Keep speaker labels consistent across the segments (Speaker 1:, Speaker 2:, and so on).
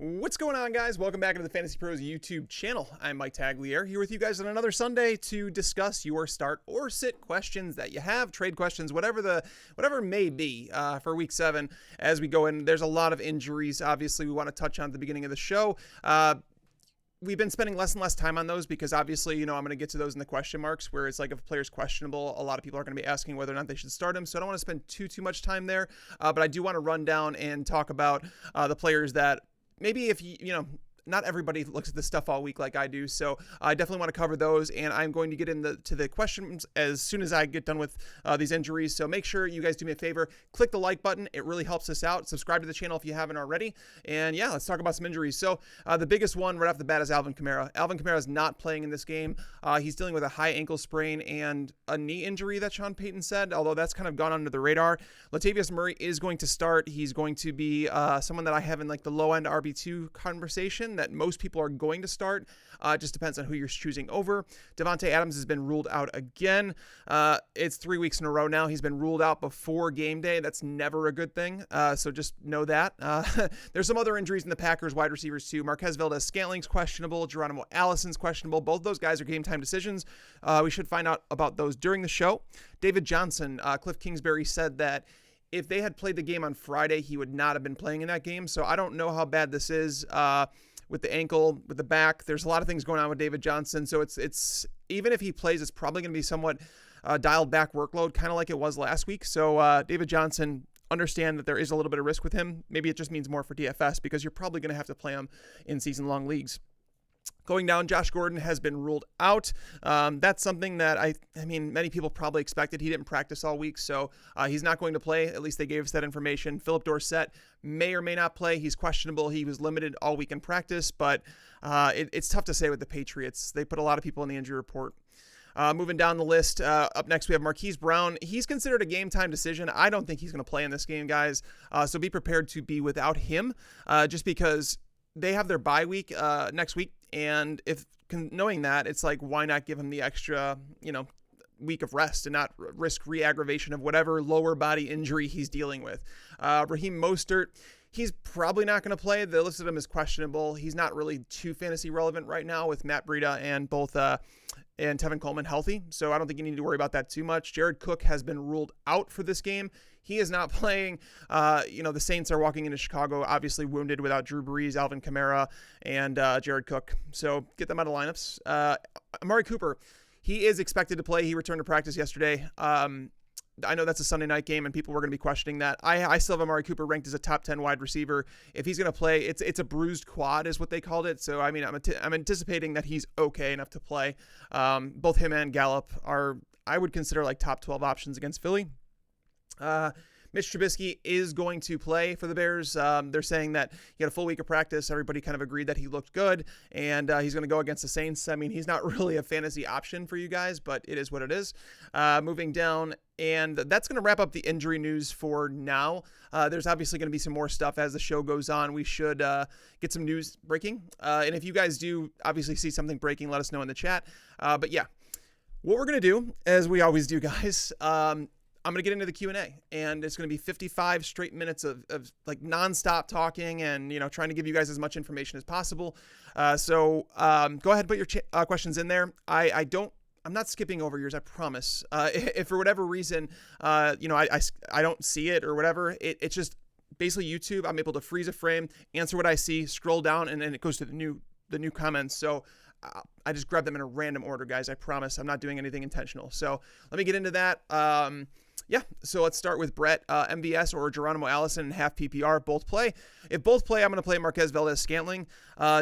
Speaker 1: What's going on, guys? Welcome back into the Fantasy Pros YouTube channel. I'm Mike Tagliere here with you guys on another Sunday to discuss your start or sit questions that you have, trade questions, whatever it may be for Week 7 as we go in. There's a lot of injuries, obviously, we want to touch on at the beginning of the show. We've been spending less and less time on those because obviously, I'm going to get to those in the question marks where it's like if a player's questionable, a lot of people are going to be asking whether or not they should start him. So I don't want to spend too much time there, but I do want to run down and talk about the players that maybe if not everybody looks at this stuff all week like I do, so I definitely want to cover those, and I'm going to get into the questions as soon as I get done with these injuries. So make sure you guys do me a favor, click the like button. It really helps us out. Subscribe to the channel if you haven't already. And yeah, let's talk about some injuries. So the biggest one right off the bat is Alvin Kamara. Alvin Kamara is not playing in this game. He's dealing with a high ankle sprain and a knee injury that Sean Payton said, although that's kind of gone under the radar. Latavius Murray is going to start. He's going to be someone that I have in like the low end RB2 conversation that most people are going to start. It just depends on who you're choosing over. Davante Adams has been ruled out again. It's 3 weeks in a row now. He's been ruled out before game day. That's never a good thing. So just know that. There's some other injuries in the Packers wide receivers too. Marquez Valdes-Scantling's questionable. Geronimo Allison's questionable. Both those guys are game time decisions. We should find out about those during the show. David Johnson, Cliff Kingsbury said that if they had played the game on Friday, he would not have been playing in that game. So I don't know how bad this is. With the ankle, with the back, there's a lot of things going on with David Johnson. So it's even if he plays, it's probably going to be somewhat dialed back workload, kind of like it was last week. So David Johnson, understand that there is a little bit of risk with him. Maybe it just means more for DFS because you're probably going to have to play him in season-long leagues. Going down, Josh Gordon has been ruled out. That's something that I mean, many people probably expected. He didn't practice all week, so he's not going to play. At least they gave us that information. Philip Dorsett may or may not play. He's questionable. He was limited all week in practice, but it's tough to say with the Patriots. They put a lot of people in the injury report. Moving down the list, up next we have Marquis Brown. He's considered a game time decision. I don't think he's going to play in this game, guys. So be prepared to be without him, just because they have their bye week next week. And if knowing that, it's like, why not give him the extra, week of rest and not risk re-aggravation of whatever lower body injury he's dealing with. Raheem Mostert, he's probably not going to play. They listed him as questionable. He's not really too fantasy relevant right now with Matt Breida and both and Tevin Coleman healthy. So I don't think you need to worry about that too much. Jared Cook has been ruled out for this game. He is not playing. The Saints are walking into Chicago, obviously wounded without Drew Brees, Alvin Kamara, and Jared Cook. So get them out of lineups. Amari Cooper, he is expected to play. He returned to practice yesterday. I know that's a Sunday night game, and people were going to be questioning that. I still have Amari Cooper ranked as a top 10 wide receiver. If he's going to play, it's a bruised quad is what they called it. So, I mean, I'm anticipating that he's okay enough to play. Both him and Gallup are, I would consider, like top 12 options against Philly. Mitch Trubisky is going to play for the Bears. They're saying that he had a full week of practice. Everybody kind of agreed that he looked good, and he's going to go against the Saints. I mean, he's not really a fantasy option for you guys, but it is what it is. Moving down, and that's going to wrap up the injury news for now. There's obviously going to be some more stuff as the show goes on. We should get some news breaking. And if you guys do obviously see something breaking, let us know in the chat. But yeah, what we're going to do, as we always do, guys, I'm going to get into the Q&A, and it's going to be 55 straight minutes of like nonstop talking and, trying to give you guys as much information as possible. So go ahead and put your questions in there. I'm not skipping over yours, I promise. If for whatever reason, I don't see it or whatever, it's just basically YouTube. I'm able to freeze a frame, answer what I see, scroll down, and then it goes to the new comments. So I just grab them in a random order, guys. I promise I'm not doing anything intentional. So let me get into that. So let's start with Brett. MVS or Geronimo Allison in half PPR, both play. If both play, I'm going to play Marquez Valdes-Scantling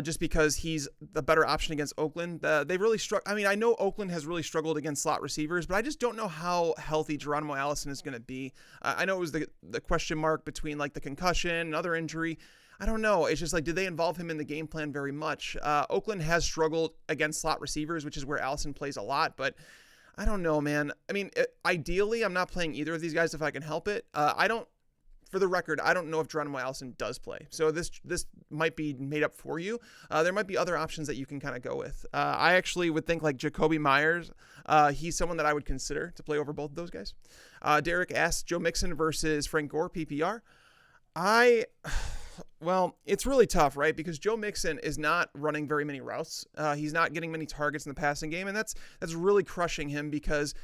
Speaker 1: just because he's the better option against Oakland. They've really struggled. I mean, I know Oakland has really struggled against slot receivers, but I just don't know how healthy Geronimo Allison is going to be. I know it was the question mark between like the concussion and other injury. I don't know. It's just like, did they involve him in the game plan very much? Oakland has struggled against slot receivers, which is where Allison plays a lot, but I don't know, man. I mean, ideally, I'm not playing either of these guys if I can help it. For the record, I don't know if Geronimo Allison does play. So this might be made up for you. There might be other options that you can kind of go with. I actually would think like Jacoby Myers. He's someone that I would consider to play over both of those guys. Derek asked Joe Mixon versus Frank Gore, PPR. Well, it's really tough, right? Because Joe Mixon is not running very many routes. He's not getting many targets in the passing game, and that's really crushing him because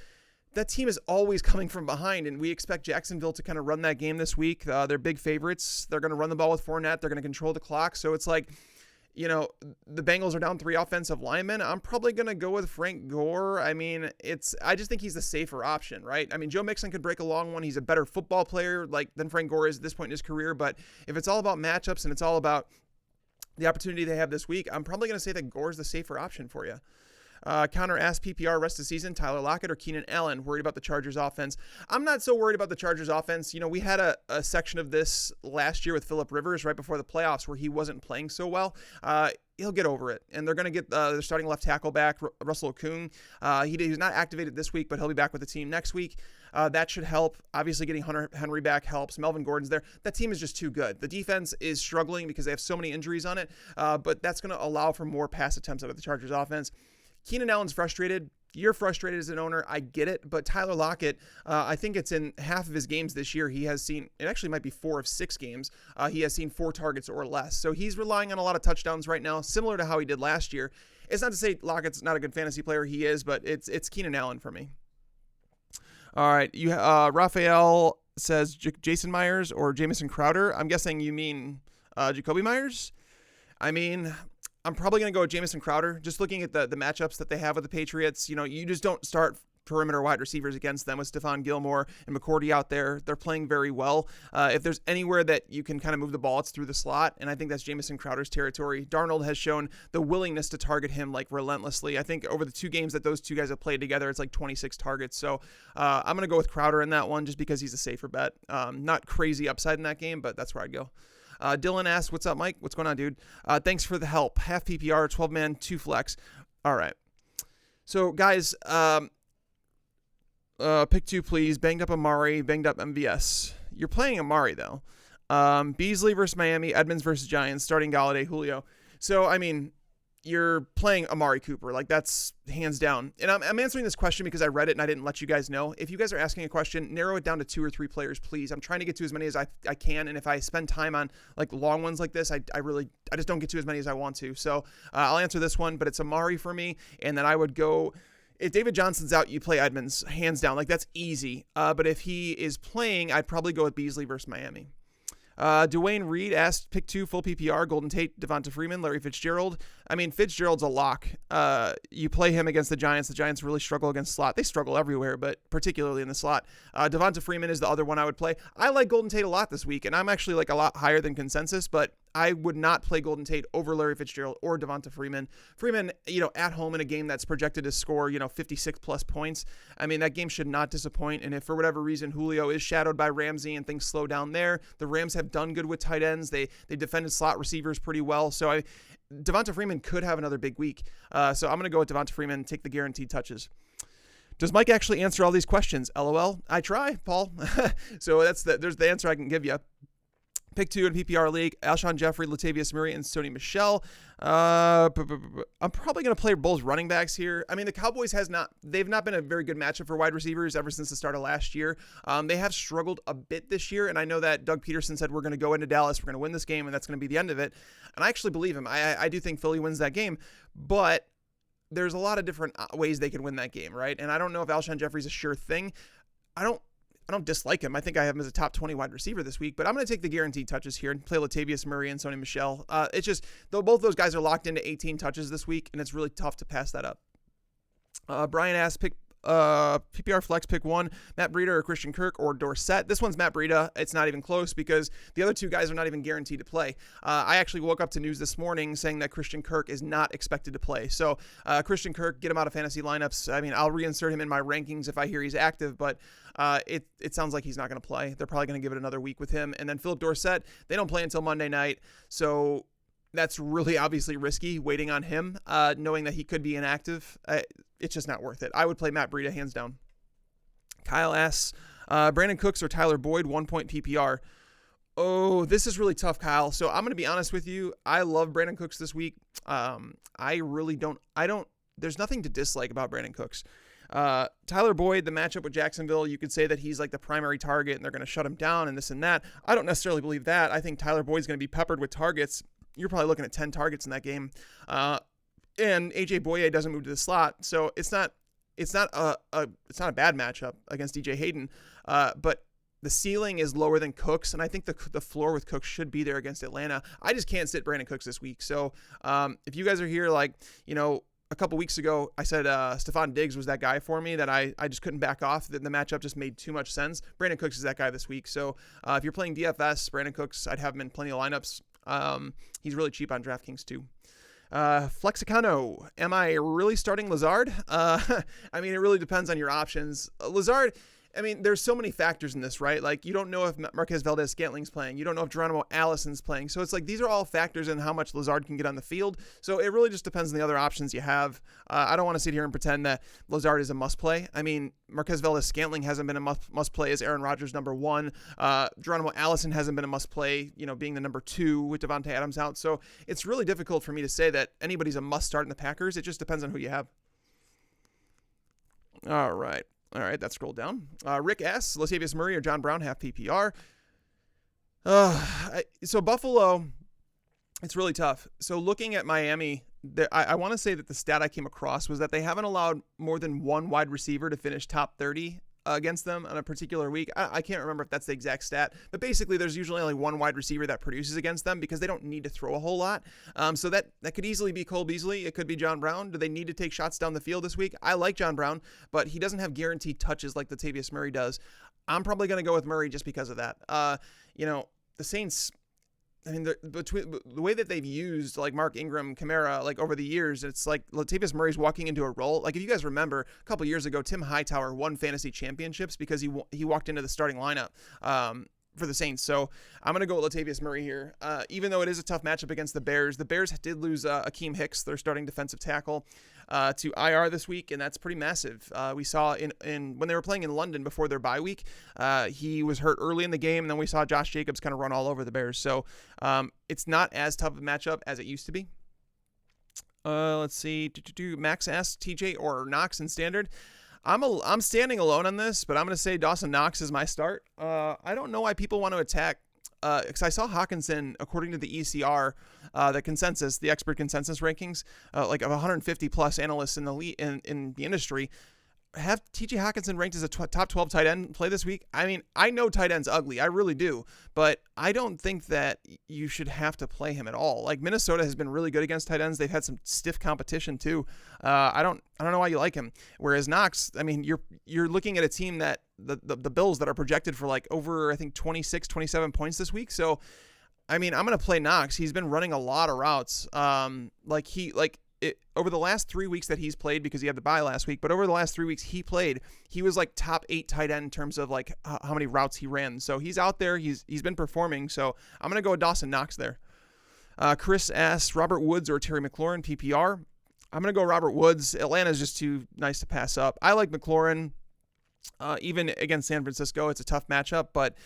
Speaker 1: that team is always coming from behind, and we expect Jacksonville to kind of run that game this week. They're big favorites. They're going to run the ball with Fournette. They're going to control the clock. So it's like, the Bengals are down 3 offensive linemen. I'm probably going to go with Frank Gore. I mean, I just think he's the safer option, right? I mean, Joe Mixon could break a long one. He's a better football player than Frank Gore is at this point in his career. But if it's all about matchups and it's all about the opportunity they have this week, I'm probably going to say that Gore's the safer option for you. Counter asked PPR rest of the season, Tyler Lockett or Keenan Allen, worried about the Chargers offense. I'm not so worried about the Chargers offense. We had a section of this last year with Phillip Rivers right before the playoffs where he wasn't playing so well. He'll get over it, and they're going to get their starting left tackle back, Russell Okung. He's not activated this week, but he'll be back with the team next week. That should help. Obviously, getting Hunter Henry back helps. Melvin Gordon's there. That team is just too good. The defense is struggling because they have so many injuries on it, but that's going to allow for more pass attempts out of the Chargers offense. Keenan Allen's frustrated. You're frustrated as an owner. I get it. But Tyler Lockett, I think it's in half of his games this year. He has seen, it actually might be 4 of 6 games. He has seen 4 targets or less. So he's relying on a lot of touchdowns right now, similar to how he did last year. It's not to say Lockett's not a good fantasy player. He is, but it's Keenan Allen for me. All right. Raphael says Jason Myers or Jamison Crowder. I'm guessing you mean Jacoby Myers. I mean, I'm probably going to go with Jameson Crowder. Just looking at the matchups that they have with the Patriots, you just don't start perimeter wide receivers against them with Stephon Gilmore and McCourty out there. They're playing very well. If there's anywhere that you can kind of move the ball, it's through the slot, and I think that's Jameson Crowder's territory. Darnold has shown the willingness to target him relentlessly. I think over the 2 games that those 2 guys have played together, it's 26 targets. So I'm going to go with Crowder in that one just because he's a safer bet. Not crazy upside in that game, but that's where I'd go. Dylan asks, what's up, Mike? What's going on, dude? Thanks for the help. Half PPR, 12-man, 2 flex. All right. So, guys, pick 2, please. Banged up Amari, banged up MVS. You're playing Amari, though. Beasley versus Miami, Edmonds versus Giants, starting Galladay, Julio. So, I mean, you're playing Amari Cooper. That's hands down. And I'm answering this question because I read it and I didn't let you guys know. If you guys are asking a question, narrow it down to 2 or 3 players, please. I'm trying to get to as many as I can. And if I spend time on long ones like this, I just don't get to as many as I want to. So I'll answer this one, but it's Amari for me. And then I would go, if David Johnson's out, you play Edmonds, hands down. That's easy. But if he is playing, I'd probably go with Beasley versus Miami. Dwayne Reed asked, pick 2, full PPR, Golden Tate, Devonta Freeman, Larry Fitzgerald. I mean, Fitzgerald's a lock. You play him against the Giants. The Giants really struggle against slot. They struggle everywhere, but particularly in the slot. Devonta Freeman is the other one I would play. I like Golden Tate a lot this week, and I'm actually a lot higher than consensus, but I would not play Golden Tate over Larry Fitzgerald or Devonta Freeman. Freeman, at home in a game that's projected to score, 56 plus points. I mean, that game should not disappoint. And if for whatever reason Julio is shadowed by Ramsey and things slow down there, the Rams have done good with tight ends. They defended slot receivers pretty well. So Devonta Freeman could have another big week. So I'm going to go with Devonta Freeman, take the guaranteed touches. Does Mike actually answer all these questions? LOL. I try, Paul. So there's the answer I can give you. Pick 2 in PPR league, Alshon Jeffery, Latavius Murray, and Sony Michel. I'm probably going to play both running backs here. I mean, the Cowboys they've not been a very good matchup for wide receivers ever since the start of last year. They have struggled a bit this year, and I know that Doug Peterson said we're going to go into Dallas, we're going to win this game, and that's going to be the end of it. And I actually believe him. I do think Philly wins that game, but there's a lot of different ways they can win that game, right? And I don't know if Alshon Jeffery's a sure thing. I don't dislike him. I think I have him as a top 20 wide receiver this week, but I'm going to take the guaranteed touches here and play Latavius Murray and Sony Michel. It's just, though both those guys are locked into 18 touches this week, and it's really tough to pass that up. Brian asked, pick PPR flex, pick 1, Matt Breida or Christian Kirk or Dorsett. This one's Matt Breida. It's not even close because the other 2 guys are not even guaranteed to play. I actually woke up to news this morning saying that Christian Kirk is not expected to play. So Christian Kirk, get him out of fantasy lineups. I mean, I'll reinsert him in my rankings if I hear he's active, but it sounds like he's not going to play. They're probably going to give it another week with him. And then Philip Dorsett, they don't play until Monday night. So that's really obviously risky waiting on him, knowing that he could be inactive. It's just not worth it. I would play Matt Breida hands down. Kyle asks, Brandon Cooks or Tyler Boyd, 1 point PPR. Oh, this is really tough, Kyle. So I'm going to be honest with you. I love Brandon Cooks this week. I really don't, there's nothing to dislike about Brandon Cooks. Tyler Boyd, the matchup with Jacksonville, you could say that he's like the primary target and they're going to shut him down and this and that. I don't necessarily believe that. I think Tyler Boyd's going to be peppered with targets. You're probably looking at 10 targets in that game. And AJ Boye doesn't move to the slot, so it's not a bad matchup against DJ Hayden. But the ceiling is lower than Cooks, and I think the floor with Cooks should be there against Atlanta. I just can't sit Brandon Cooks this week. So if you guys are here, like, a couple weeks ago, I said Stephon Diggs was that guy for me that I just couldn't back off. The matchup just made too much sense. Brandon Cooks is that guy this week. So if you're playing DFS, Brandon Cooks, I'd have him in plenty of lineups. He's really cheap on DraftKings too. Flexicano, am I really starting Lazard? I mean, it really depends on your options. Lazard, I mean, there's so many factors in this, right? Like, you don't know if Marquez Valdez-Scantling's playing. You don't know if Geronimo Allison's playing. So it's like, these are all factors in how much Lazard can get on the field. So it really just depends on the other options you have. I don't want to sit here and pretend that Lazard is a must-play. I mean, Marquez Valdez-Scantling hasn't been a must-play as Aaron Rodgers' number 1. Geronimo Allison hasn't been a must-play, being the number 2 with Davante Adams out. So it's really difficult for me to say that anybody's a must-start in the Packers. It just depends on who you have. All right, that scrolled down. Rick S., Latavius Murray or John Brown, half PPR. So Buffalo, it's really tough. So looking at Miami, I want to say that the stat I came across was that they haven't allowed more than one wide receiver to finish top 30 against them on a particular week. I can't remember if that's the exact stat, but basically there's usually only one wide receiver that produces against them because they don't need to throw a whole lot. So that could easily be Cole Beasley. It could be John Brown. Do they need to take shots down the field this week? I like John Brown, but he doesn't have guaranteed touches like Latavius Murray does. I'm probably going to go with Murray just because of that. The Saints, I mean, the way that they've used like Mark Ingram, Kamara, like over the years, it's like Latavius Murray's walking into a role. Like if you guys remember, a couple years ago, Tim Hightower won fantasy championships because he walked into the starting lineup for the Saints. So I'm going to go with Latavius Murray here. Even though it is a tough matchup against the Bears did lose Akeem Hicks, their starting defensive tackle, to IR this week, and that's pretty massive. We saw in when they were playing in London before their bye week, he was hurt early in the game, and then we saw Josh Jacobs kind of run all over the Bears. So it's not as tough a matchup as it used to be. Let's see. Max asks TJ or Knox in standard. I'm standing alone on this, but I'm going to say Dawson Knox is my start. I don't know why people want to attack, because I saw Hawkinson, according to the ECR, the expert consensus rankings, like of 150 plus analysts in the industry, have TJ Hawkinson ranked as a top 12 tight end play this week. I mean, I know tight end's ugly. I really do. But I don't think that you should have to play him at all. Like, Minnesota has been really good against tight ends. They've had some stiff competition too. I don't know why you like him. Whereas Knox, I mean, you're looking at a team that the Bills that are projected for like over, I think, 26, 27 points this week. So, I mean, I'm going to play Knox. He's been running a lot of routes. Over the last 3 weeks that he's played, because he had the bye last week, but over the last 3 weeks he played, he was like top 8 tight end in terms of like how many routes he ran. So he's out there. He's been performing. So I'm going to go with Dawson Knox there. Chris asks Robert Woods or Terry McLaurin PPR. I'm going to go Robert Woods. Atlanta's just too nice to pass up. I like McLaurin. Even against San Francisco, it's a tough matchup, but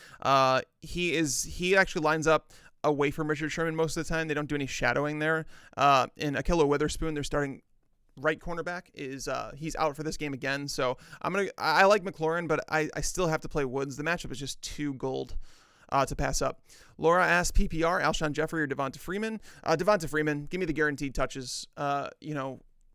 Speaker 1: he actually lines up away from Richard Sherman most of the time. They don't do any shadowing there. And Ahkello Witherspoon, their starting right cornerback, he's out for this game again. So I like McLaurin, but I still have to play Woods. The matchup is just too gold to pass up. Laura asks PPR, Alshon Jeffery or Devonta Freeman. Devonta Freeman, give me the guaranteed touches.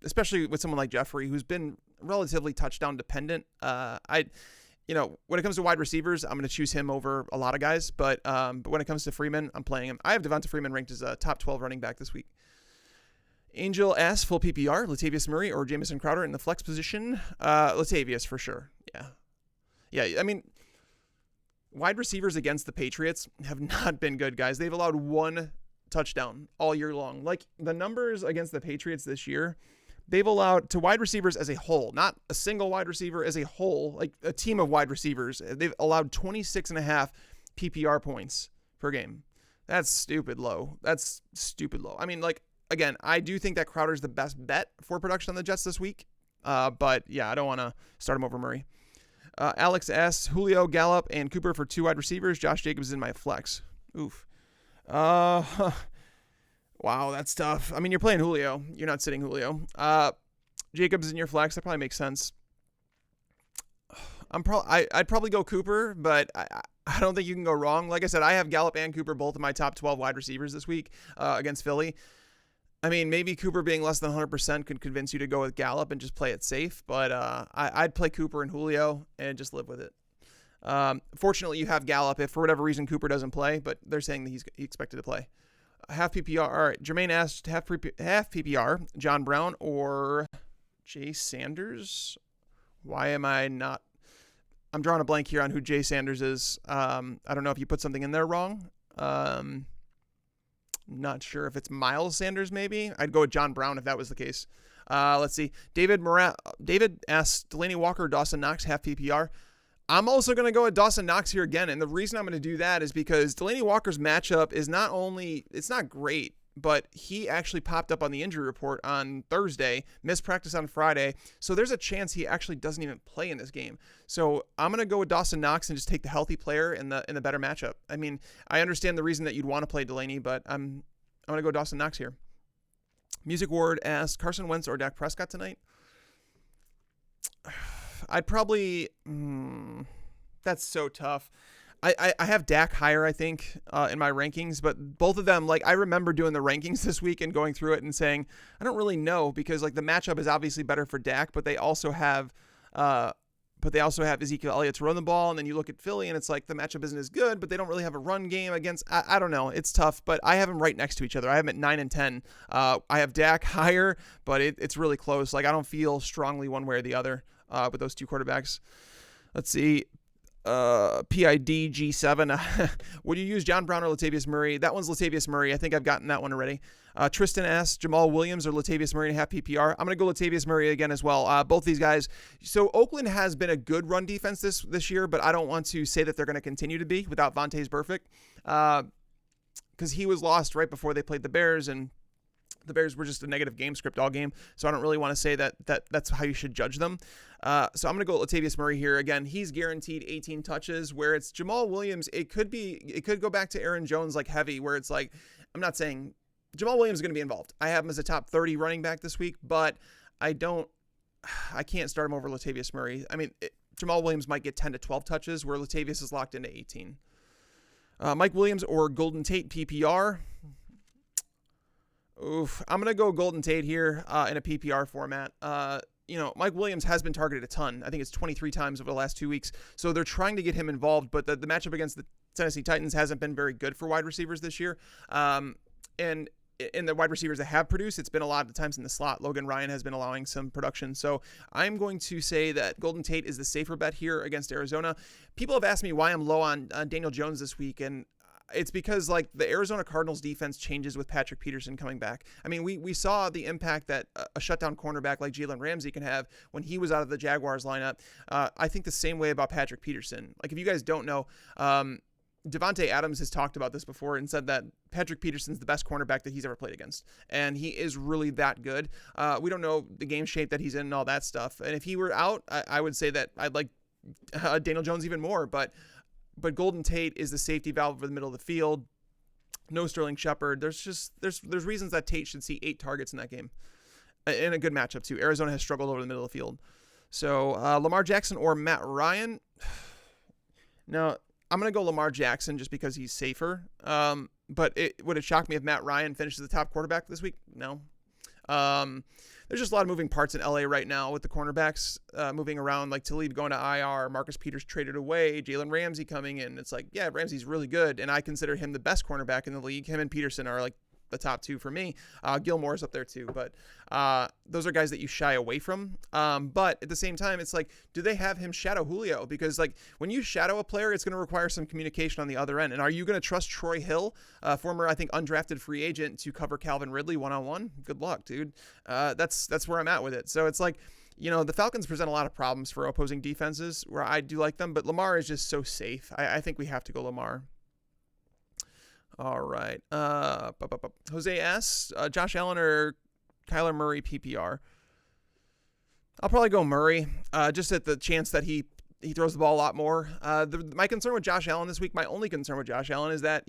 Speaker 1: Especially with someone like Jeffery, who's been relatively touchdown dependent. When it comes to wide receivers, I'm going to choose him over a lot of guys. But when it comes to Freeman, I'm playing him. I have Devonta Freeman ranked as a top 12 running back this week. Angel asks, full PPR, Latavius Murray or Jameson Crowder in the flex position? Latavius for sure. Yeah. I mean, wide receivers against the Patriots have not been good, guys. They've allowed one touchdown all year long. Like, the numbers against the Patriots this year, they've allowed to wide receivers as a whole, not a single wide receiver, as a whole, like a team of wide receivers. They've allowed 26.5 PPR points per game. That's stupid low. I mean, like, again, I do think that Crowder's the best bet for production on the Jets this week. But yeah, I don't want to start him over Murray. Alex asks Julio, Gallup, and Cooper for 2 wide receivers. Josh Jacobs is in my flex. Oof. Wow, that's tough. I mean, you're playing Julio. You're not sitting Julio. Jacobs in your flex. That probably makes sense. I'd probably go Cooper, but I don't think you can go wrong. Like I said, I have Gallup and Cooper both in my top 12 wide receivers this week against Philly. I mean, maybe Cooper being less than 100% could convince you to go with Gallup and just play it safe, but I'd play Cooper and Julio and just live with it. Fortunately, you have Gallup if for whatever reason Cooper doesn't play, but they're saying that he's expected to play. Half PPR. All right, Jermaine asked half PPR, John Brown or Jay Sanders. Why am I not? I'm drawing a blank here on who Jay Sanders is. I don't know if you put something in there wrong. Not sure if it's Miles Sanders, maybe. I'd go with John Brown if that was the case. Let's see. David asked Delaney Walker or Dawson Knox, half PPR. I'm also going to go with Dawson Knox here again. And the reason I'm going to do that is because Delaney Walker's matchup is it's not great, but he actually popped up on the injury report on Thursday, missed practice on Friday. So there's a chance he actually doesn't even play in this game. So I'm going to go with Dawson Knox and just take the healthy player in the better matchup. I mean, I understand the reason that you'd want to play Delaney, but I'm going to go Dawson Knox here. Music Ward asked Carson Wentz or Dak Prescott tonight. I'd probably, that's so tough. I have Dak higher, I think, in my rankings, but both of them, like, I remember doing the rankings this week and going through it and saying, I don't really know, because like the matchup is obviously better for Dak, but they also have Ezekiel Elliott to run the ball. And then you look at Philly and it's like the matchup isn't as good, but they don't really have a run game against, I don't know. It's tough, but I have them right next to each other. I have them at 9 and 10. I have Dak higher, but it's really close. Like, I don't feel strongly one way or the other with those two quarterbacks. Let's see. PID G7. Would you use John Brown or Latavius Murray? That one's Latavius Murray. I think I've gotten that one already. Tristan asks Jamal Williams or Latavius Murray and half PPR. I'm going to go Latavius Murray again as well. Both these guys. So Oakland has been a good run defense this year, but I don't want to say that they're going to continue to be without Vontaze Burfict, because he was lost right before they played the Bears, and the Bears were just a negative game script all game. So I don't really want to say that that's how you should judge them. So I'm going to go Latavius Murray here. Again, he's guaranteed 18 touches, where it's Jamal Williams. It could go back to Aaron Jones, like heavy, where it's like, I'm not saying Jamal Williams is going to be involved. I have him as a top 30 running back this week, but I can't start him over Latavius Murray. I mean, Jamal Williams might get 10 to 12 touches, where Latavius is locked into 18. Mike Williams or Golden Tate PPR. Oof, I'm going to go Golden Tate here in a PPR format. Mike Williams has been targeted a ton. I think it's 23 times over the last 2 weeks. So they're trying to get him involved, but the matchup against the Tennessee Titans hasn't been very good for wide receivers this year. And in the wide receivers that have produced, it's been a lot of the times in the slot. Logan Ryan has been allowing some production. So I'm going to say that Golden Tate is the safer bet here against Arizona. People have asked me why I'm low on Daniel Jones this week, and it's because like the Arizona Cardinals defense changes with Patrick Peterson coming back. I mean, we saw the impact that a shutdown cornerback like Jalen Ramsey can have when he was out of the Jaguars lineup. I think the same way about Patrick Peterson. Like, if you guys don't know, Davante Adams has talked about this before and said that Patrick Peterson's the best cornerback that he's ever played against. And he is really that good. We don't know the game shape that he's in and all that stuff. And if he were out, I would say that I'd like Daniel Jones even more, but Golden Tate is the safety valve for the middle of the field. No Sterling Shepard. There's reasons that Tate should see 8 targets in that game. In a good matchup too. Arizona has struggled over the middle of the field. So Lamar Jackson or Matt Ryan. Now I'm gonna go Lamar Jackson just because he's safer. But would it shock me if Matt Ryan finishes the top quarterback this week? No. There's just a lot of moving parts in LA right now with the cornerbacks moving around, like Talib going to IR, Marcus Peters traded away, Jalen Ramsey coming in. It's like, yeah, Ramsey's really good, and I consider him the best cornerback in the league. Him and Peterson are like the top 2 for me. Gilmore's up there too, but those are guys that you shy away from. But at the same time, it's like, do they have him shadow Julio? Because like when you shadow a player, it's going to require some communication on the other end. And are you going to trust Troy Hill, former, I think, undrafted free agent, to cover Calvin Ridley one-on-one? Good luck, dude. That's where I'm at with it. So it's like, the Falcons present a lot of problems for opposing defenses where I do like them, but Lamar is just so safe. I think we have to go Lamar. All right. Jose asks, Josh Allen or Kyler Murray PPR? I'll probably go Murray, just at the chance that he throws the ball a lot more. My concern with Josh Allen this week, my only concern with Josh Allen is that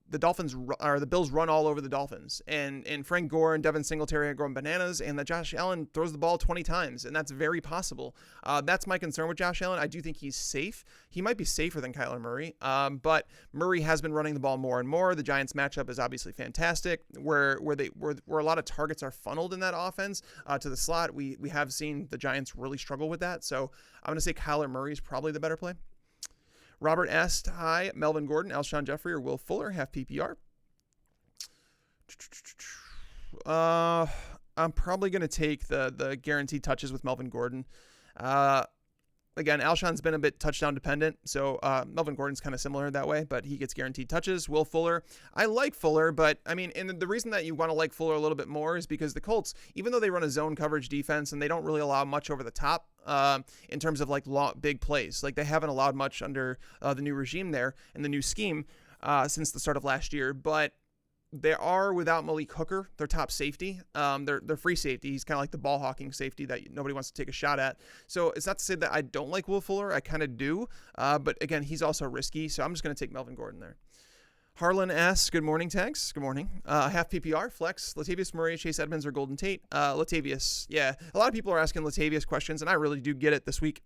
Speaker 1: the Bills run all over the Dolphins, and Frank Gore and Devin Singletary are growing bananas, and that Josh Allen throws the ball 20 times, and that's very possible. That's my concern with Josh Allen. I do think he's safe. He might be safer than Kyler Murray, but Murray has been running the ball more and more. The Giants matchup is obviously fantastic, where a lot of targets are funneled in that offense to the slot. We have seen the Giants really struggle with that, so I'm going to say Kyler Murray is probably the better play. Robert asked, hi, Melvin Gordon, Alshon Jeffery, or Will Fuller, half PPR. I'm probably going to take the guaranteed touches with Melvin Gordon. Again, Alshon's been a bit touchdown dependent, so Melvin Gordon's kind of similar that way, but he gets guaranteed touches. Will Fuller, I like Fuller, but I mean, and the reason that you want to like Fuller a little bit more is because the Colts, even though they run a zone coverage defense and they don't really allow much over the top in terms of like big plays, like they haven't allowed much under the new regime there and the new scheme since the start of last year, but they are without Malik Hooker, their top safety. They're free safety. He's kind of like the ball hawking safety that nobody wants to take a shot at. So it's not to say that I don't like Will Fuller. I kind of do. But again, he's also risky. So I'm just going to take Melvin Gordon there. Harlan asks, good morning, Tags. Good morning. Half PPR, flex, Latavius Murray, Chase Edmonds, or Golden Tate. Latavius. Yeah, a lot of people are asking Latavius questions, and I really do get it this week,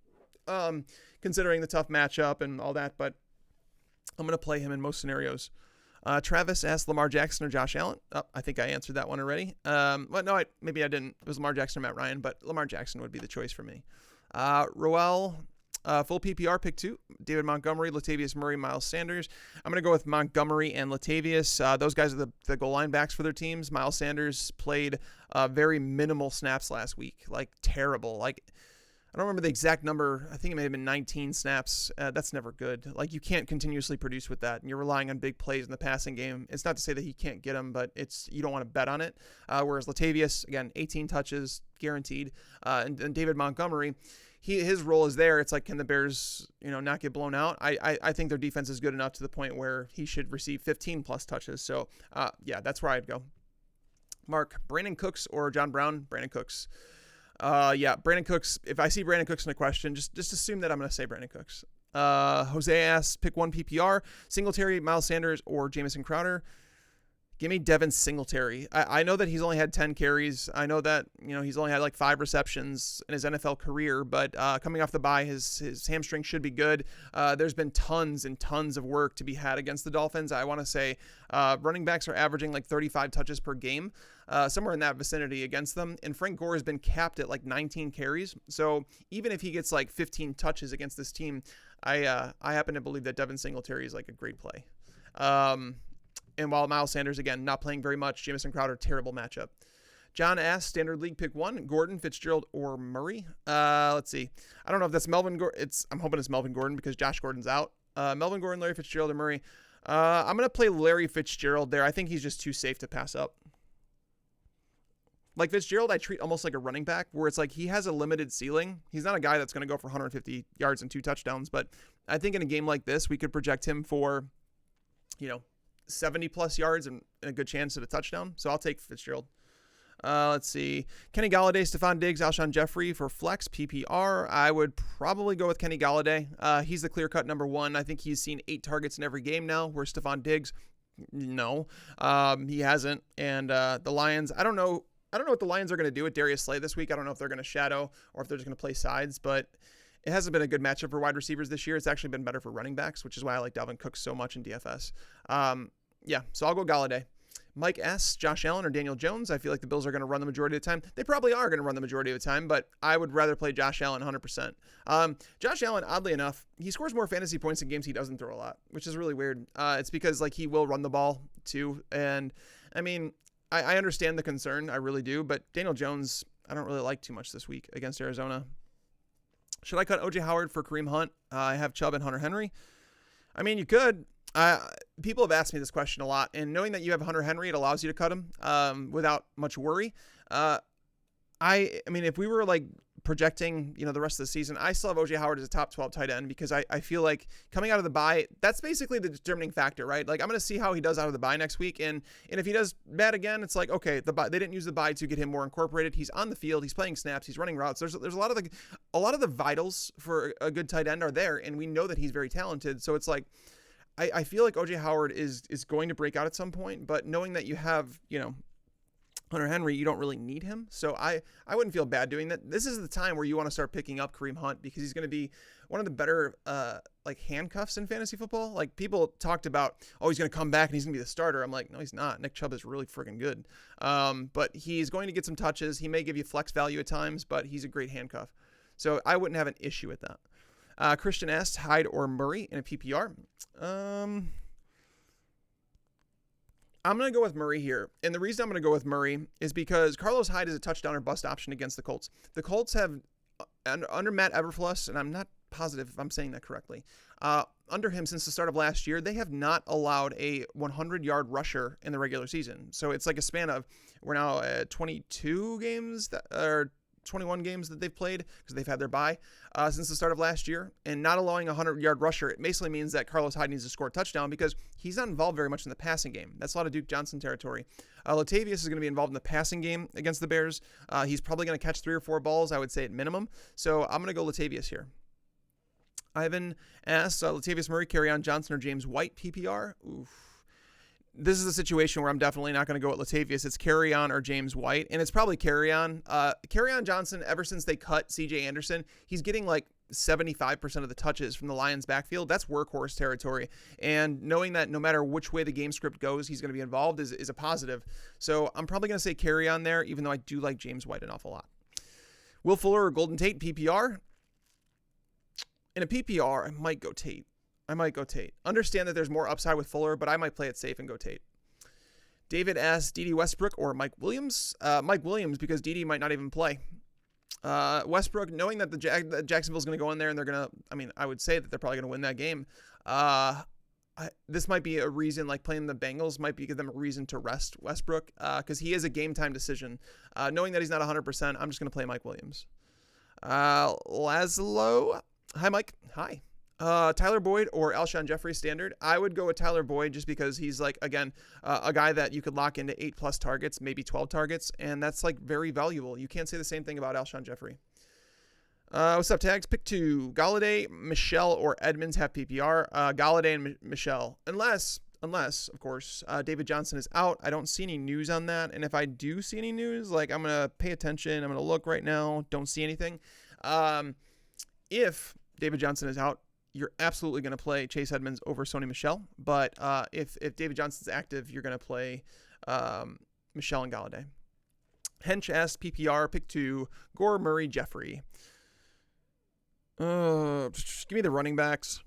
Speaker 1: considering the tough matchup and all that. But I'm going to play him in most scenarios. Travis asked Lamar Jackson or Josh Allen. Oh, I think I answered that one already. Well, no, maybe I didn't. It was Lamar Jackson or Matt Ryan, but Lamar Jackson would be the choice for me. Roel, full PPR, pick 2. David Montgomery, Latavius Murray, Miles Sanders. I'm going to go with Montgomery and Latavius. Those guys are the goal line backs for their teams. Miles Sanders played very minimal snaps last week, like terrible. Like, I don't remember the exact number. I think it may have been 19 snaps. That's never good. Like, you can't continuously produce with that, and you're relying on big plays in the passing game. It's not to say that he can't get them, but you don't want to bet on it. Whereas Latavius, again, 18 touches guaranteed, and David Montgomery, his role is there. It's like, can the Bears, not get blown out? I think their defense is good enough to the point where he should receive 15 plus touches. So, yeah, that's where I'd go. Mark, Brandon Cooks or John Brown? Brandon Cooks. Yeah, Brandon Cooks. If I see Brandon Cooks in a question, just assume that I'm going to say Brandon Cooks. Jose asks, pick 1 PPR, Singletary, Miles Sanders, or Jameson Crowder. Give me Devin Singletary. I know that he's only had 10 carries. I know that, he's only had like 5 receptions in his NFL career, but coming off the bye, his hamstring should be good. There's been tons and tons of work to be had against the Dolphins. I want to say running backs are averaging like 35 touches per game, somewhere in that vicinity against them. And Frank Gore has been capped at like 19 carries. So even if he gets like 15 touches against this team, I happen to believe that Devin Singletary is like a great play. And while Miles Sanders, again, not playing very much, Jameson Crowder, terrible matchup. John asks, standard league, pick 1, Gordon, Fitzgerald, or Murray. Let's see. I don't know if that's Melvin Gordon. I'm hoping it's Melvin Gordon because Josh Gordon's out. Melvin Gordon, Larry Fitzgerald, or Murray. I'm going to play Larry Fitzgerald there. I think he's just too safe to pass up. Like Fitzgerald, I treat almost like a running back where it's like he has a limited ceiling. He's not a guy that's going to go for 150 yards and 2 touchdowns, but I think in a game like this, we could project him for, 70 plus yards and a good chance at a touchdown. So I'll take Fitzgerald. Let's see. Kenny Galladay, Stephon Diggs, Alshon Jeffery for flex PPR. I would probably go with Kenny Galladay. He's the clear-cut number 1. I think he's seen 8 targets in every game now, where Stephon Diggs, no, he hasn't. And the Lions, I don't know what the Lions are going to do with Darius Slay this week. I don't know if they're going to shadow or if they're just going to play sides, but it hasn't been a good matchup for wide receivers this year. It's actually been better for running backs, which is why I like Dalvin Cook so much in DFS. Yeah, so I'll go Galladay. Mike S., Josh Allen, or Daniel Jones. I feel like the Bills are going to run the majority of the time. They probably are going to run the majority of the time, but I would rather play Josh Allen 100%. Josh Allen, oddly enough, he scores more fantasy points in games he doesn't throw a lot, which is really weird. It's because like he will run the ball too, and I mean, I understand the concern, I really do, but Daniel Jones, I don't really like too much this week against Arizona. Should I cut O.J. Howard for Kareem Hunt? I have Chubb and Hunter Henry. I mean, you could. People have asked me this question a lot, and knowing that you have Hunter Henry, it allows you to cut him without much worry. I mean, if we were like projecting, the rest of the season, I still have O.J. Howard as a top 12 tight end because I feel like coming out of the bye, that's basically the determining factor, right? Like I'm going to see how he does out of the bye next week, and if he does bad again, it's like, okay, they didn't use the bye to get him more incorporated. He's on the field, he's playing snaps, he's running routes. There's a lot of the vitals for a good tight end are there, and we know that he's very talented. So it's like, I feel like OJ Howard is going to break out at some point, but knowing that you have, Hunter Henry, you don't really need him. So I wouldn't feel bad doing that. This is the time where you want to start picking up Kareem Hunt because he's going to be one of the better handcuffs in fantasy football. Like people talked about, oh, he's going to come back and he's going to be the starter. I'm like, no, he's not. Nick Chubb is really freaking good. But he's going to get some touches. He may give you flex value at times, but he's a great handcuff. So I wouldn't have an issue with that. Christian asked Hyde or Murray in a PPR. I'm going to go with Murray here. And the reason I'm going to go with Murray is because Carlos Hyde is a touchdown or bust option against the Colts. The Colts have, under Matt Eberflus, and I'm not positive if I'm saying that correctly, under him since the start of last year, they have not allowed a 100-yard rusher in the regular season. So it's like a span of, we're now at 22 games, or 21 games that they've played because they've had their bye since the start of last year, and not allowing a 100-yard rusher, it basically means that Carlos Hyde needs to score a touchdown because he's not involved very much in the passing game. That's a lot of Duke Johnson territory. Latavius is going to be involved in the passing game against the Bears. He's probably going to catch 3 or 4 balls, I would say at minimum. So I'm going to go Latavius here. Ivan asks, Latavius Murray, Kerryon Johnson, or James White PPR? Oof. This is a situation where I'm definitely not going to go with Latavius. It's Kerryon or James White, and it's probably Kerryon. Kerryon Johnson, ever since they cut C.J. Anderson, he's getting like 75% of the touches from the Lions backfield. That's workhorse territory, and knowing that no matter which way the game script goes, he's going to be involved is a positive. So I'm probably going to say Kerryon there, even though I do like James White an awful lot. Will Fuller or Golden Tate PPR? In a PPR, I might go Tate. Understand that there's more upside with Fuller, but I might play it safe and go Tate. David asks Dede Westbrook or Mike Williams. Mike Williams, because Dede might not even play. Westbrook, knowing that Jacksonville's going to go in there and they're going to, I would say that they're probably going to win that game. This might be a reason, like playing the Bengals might give them a reason to rest Westbrook because he is a game time decision. Knowing that he's not 100%, I'm just going to play Mike Williams. Laszlo. Hi, Mike. Hi. Tyler Boyd or Alshon Jeffery standard. I would go with Tyler Boyd just because he's like, again, a guy that you could lock into 8+ targets, maybe 12 targets, and that's like very valuable. You can't say the same thing about Alshon Jeffery. What's up, Tags? Pick 2. Galladay, Michelle, or Edmonds have PPR. Galladay and Michelle. Unless, of course, David Johnson is out. I don't see any news on that. And if I do see any news, like I'm going to pay attention. I'm going to look right now. Don't see anything. If David Johnson is out, you're absolutely going to play Chase Edmonds over Sony Michel. But if David Johnson's active, you're going to play Michel and Galladay. Hench asked PPR, pick 2, Gore, Murray, Jeffery. Just give me the running backs.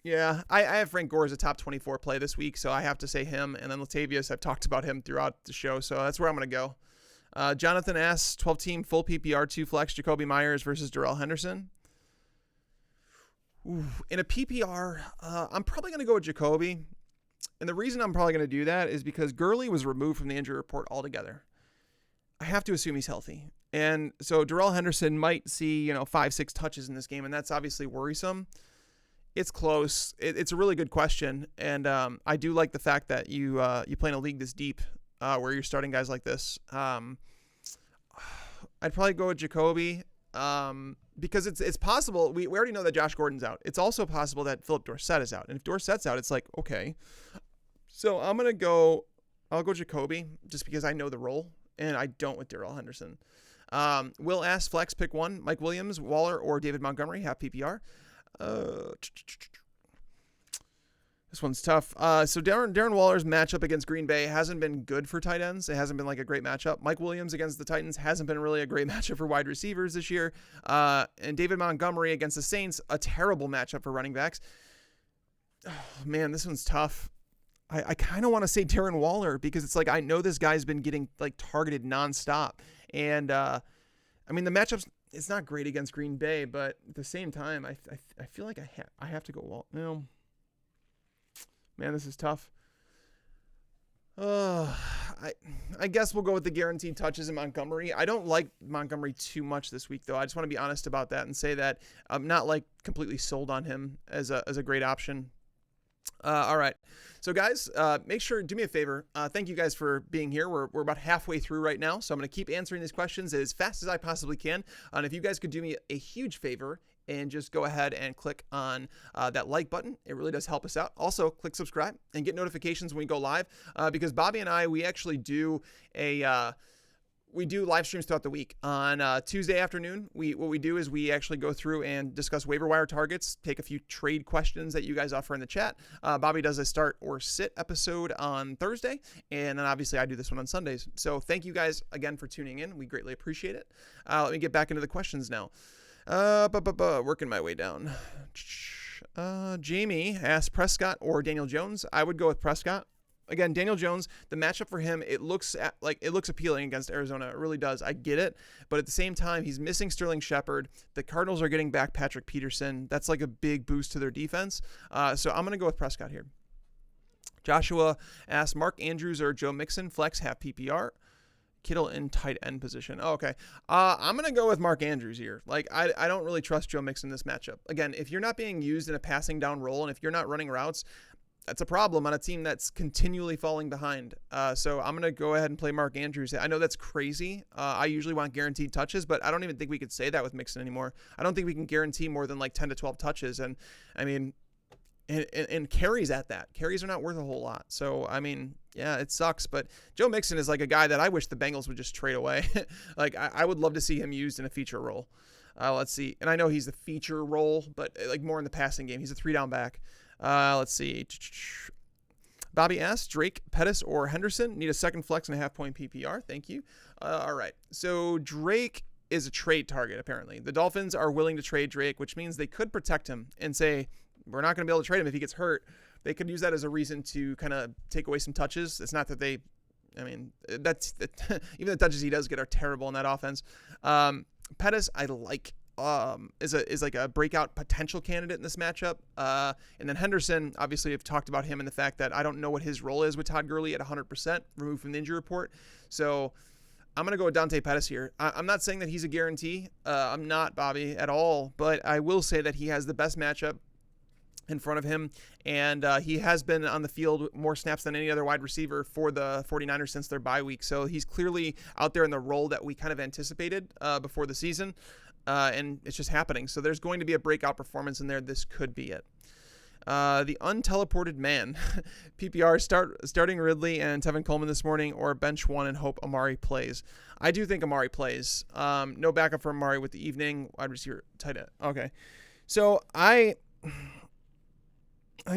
Speaker 1: Yeah, I have Frank Gore as a top 24 play this week, so I have to say him. And then Latavius, I've talked about him throughout the show, so that's where I'm going to go. Jonathan asks, 12-team full PPR, 2 flex, Jacoby Myers versus Darrell Henderson. Ooh, in a PPR, I'm probably going to go with Jacoby. And the reason I'm probably going to do that is because Gurley was removed from the injury report altogether. I have to assume he's healthy. And so Darrell Henderson might see, 5-6 touches in this game, and that's obviously worrisome. It's close. It's a really good question. And I do like the fact that you play in a league this deep where you're starting guys like this. I'd probably go with Jacoby. Because it's possible, we already know that Josh Gordon's out. It's also possible that Philip Dorsett is out. And if Dorsett's out, it's like, okay. So I'll go Jacoby just because I know the role, and I don't with Darrell Henderson. Will ask flex, pick 1, Mike Williams, Waller, or David Montgomery, have PPR. This one's tough. So Darren Waller's matchup against Green Bay hasn't been good for tight ends. It hasn't been like a great matchup. Mike Williams against the Titans hasn't been really a great matchup for wide receivers this year. And David Montgomery against the Saints, a terrible matchup for running backs. Oh, man, this one's tough. I kind of want to say Darren Waller because it's like I know this guy's been getting like targeted nonstop. And the matchup's it's not great against Green Bay, but at the same time, I feel like I have to go Waller. No. Man, this is tough. I guess we'll go with the guaranteed touches in Montgomery. I don't like Montgomery too much this week, though. I just want to be honest about that and say that I'm not like completely sold on him as a great option. All right. So guys, make sure, do me a favor. Thank you guys for being here. We're about halfway through right now. So I'm going to keep answering these questions as fast as I possibly can. And if you guys could do me a huge favor and just go ahead and click on that like button, it really does help us out. Also, click subscribe and get notifications when we go live, because Bobby and I, we actually do we do live streams throughout the week. On Tuesday afternoon, what we do is we actually go through and discuss waiver wire targets, take a few trade questions that you guys offer in the chat. Bobby does a start or sit episode on Thursday, and then obviously I do this one on Sundays. So thank you guys again for tuning in. We greatly appreciate it. Let me get back into the questions now. Working my way down. Jamie asked Prescott or Daniel Jones. I would go with Prescott. Again, Daniel Jones, the matchup for him, it looks appealing against Arizona. It really does. I get it. But at the same time, he's missing Sterling Shepard. The Cardinals are getting back Patrick Peterson. That's like a big boost to their defense. So I'm going to go with Prescott here. Joshua asked Mark Andrews or Joe Mixon, flex, half PPR. Kittle in tight end position. Oh, okay. I'm going to go with Mark Andrews here. Like, I don't really trust Joe Mixon in this matchup. Again, if you're not being used in a passing down role and if you're not running routes, that's a problem on a team that's continually falling behind. So I'm going to go ahead and play Mark Andrews. I know that's crazy. I usually want guaranteed touches, but I don't even think we could say that with Mixon anymore. I don't think we can guarantee more than like 10 to 12 touches. And I mean, and carries at that. Carries are not worth a whole lot. So, I mean, yeah, it sucks. But Joe Mixon is like a guy that I wish the Bengals would just trade away. Like, I would love to see him used in a feature role. Let's see. And I know he's the feature role, but like more in the passing game. He's a 3-down back. Let's see. Bobby asks, Drake, Pettis, or Henderson? Need a second flex and a half-point PPR. Thank you. All right. So Drake is a trade target, apparently. The Dolphins are willing to trade Drake, which means they could protect him and say, we're not going to be able to trade him if he gets hurt. They could use that as a reason to kind of take away some touches. It's not that they, I mean, even the touches he does get are terrible in that offense. Pettis, I like. Is like a breakout potential candidate in this matchup. And then Henderson, obviously I've talked about him and the fact that I don't know what his role is with Todd Gurley at 100% removed from the injury report. So I'm going to go with Dante Pettis here. I'm not saying that he's a guarantee. I'm not, Bobby, at all, but I will say that he has the best matchup in front of him, and he has been on the field more snaps than any other wide receiver for the 49ers since their bye week. So he's clearly out there in the role that we kind of anticipated before the season. And it's just happening. So there's going to be a breakout performance in there. This could be it. The unteleported man. PPR starting Ridley and Tevin Coleman this morning, or bench one and hope Amari plays. I do think Amari plays. No backup for Amari with the evening wide receiver tight end. Okay. So I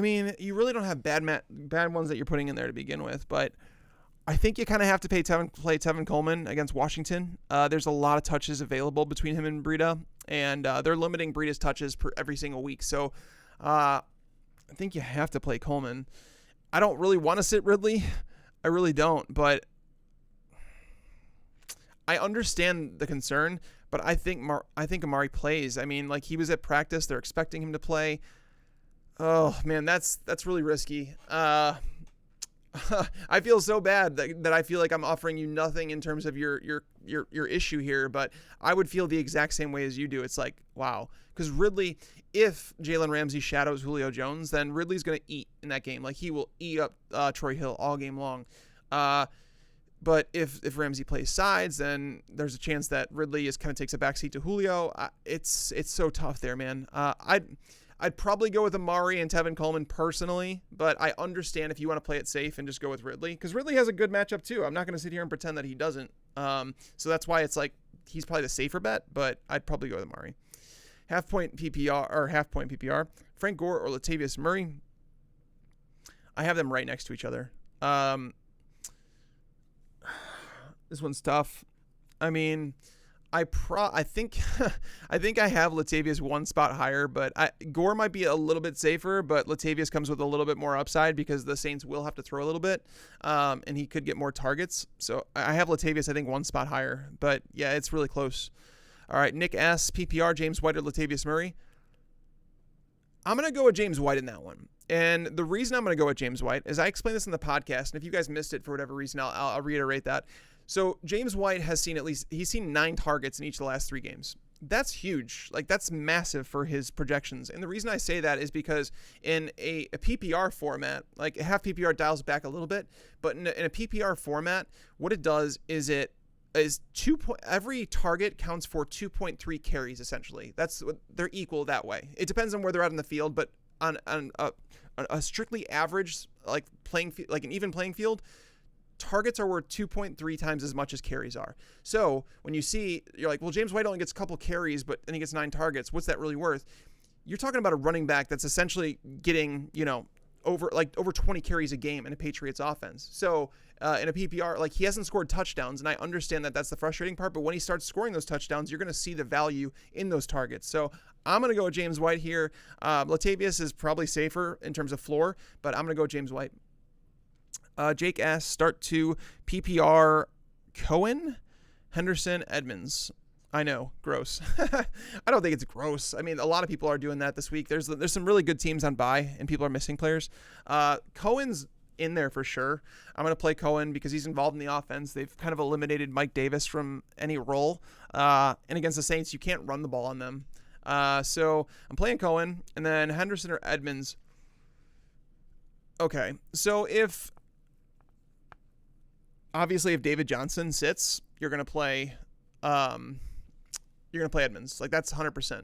Speaker 1: mean, you really don't have bad ones that you're putting in there to begin with, but I think you kind of have to play Tevin Coleman against Washington. There's a lot of touches available between him and Breida, and they're limiting Breida's touches per every single week. So I think you have to play Coleman. I don't really want to sit Ridley. I really don't, but I understand the concern, but I think Amari plays. I mean, like, he was at practice. They're expecting him to play. Oh, man, that's really risky. I feel so bad that I feel like I'm offering you nothing in terms of your issue here, but I would feel the exact same way as you do. It's like, wow. Because Ridley, if Jalen Ramsey shadows Julio Jones, then Ridley's going to eat in that game. Like, he will eat up Troy Hill all game long. But if Ramsey plays sides, then there's a chance that Ridley kind of takes a backseat to Julio. It's so tough there, man. I'd probably go with Amari and Tevin Coleman personally, but I understand if you want to play it safe and just go with Ridley, because Ridley has a good matchup too. I'm not going to sit here and pretend that he doesn't. So that's why it's like he's probably the safer bet, but I'd probably go with Amari. Half-point PPR, Frank Gore or Latavius Murray. I have them right next to each other. This one's tough. I mean, I think I have Latavius one spot higher, but Gore might be a little bit safer, but Latavius comes with a little bit more upside because the Saints will have to throw a little bit, and he could get more targets. So I have Latavius, I think, one spot higher, but yeah, it's really close. All right, Nick asks, PPR, James White or Latavius Murray? I'm going to go with James White in that one. And the reason I'm going to go with James White is I explained this in the podcast, and if you guys missed it for whatever reason, I'll reiterate that. So James White has seen he's seen 9 targets in each of the last 3 games. that's huge. Like, that's massive for his projections. And the reason I say that is because in a PPR format, like half PPR dials back a little bit, but in a PPR format, what it does is every target counts for 2.3 carries, essentially. They're equal that way. It depends on where they're at in the field, but on a strictly average, like an even playing field, targets are worth 2.3 times as much as carries are. So when you're like, well, James White only gets a couple carries, but then he gets 9 targets. What's that really worth? You're talking about a running back that's essentially getting, over 20 carries a game in a Patriots offense. So in a PPR, like, he hasn't scored touchdowns, and I understand that that's the frustrating part, but when he starts scoring those touchdowns, you're going to see the value in those targets. So I'm going to go with James White here. Latavius is probably safer in terms of floor, but I'm going to go with James White. Jake asks, start to PPR Cohen, Henderson, Edmonds. I know, gross. I don't think it's gross. I mean, a lot of people are doing that this week. There's some really good teams on bye, and people are missing players. Cohen's in there for sure. I'm going to play Cohen because he's involved in the offense. They've kind of eliminated Mike Davis from any role. And against the Saints, you can't run the ball on them. So I'm playing Cohen, and then Henderson or Edmonds. Okay, so obviously if David Johnson sits, you're going to play Edmonds. Like, that's 100%.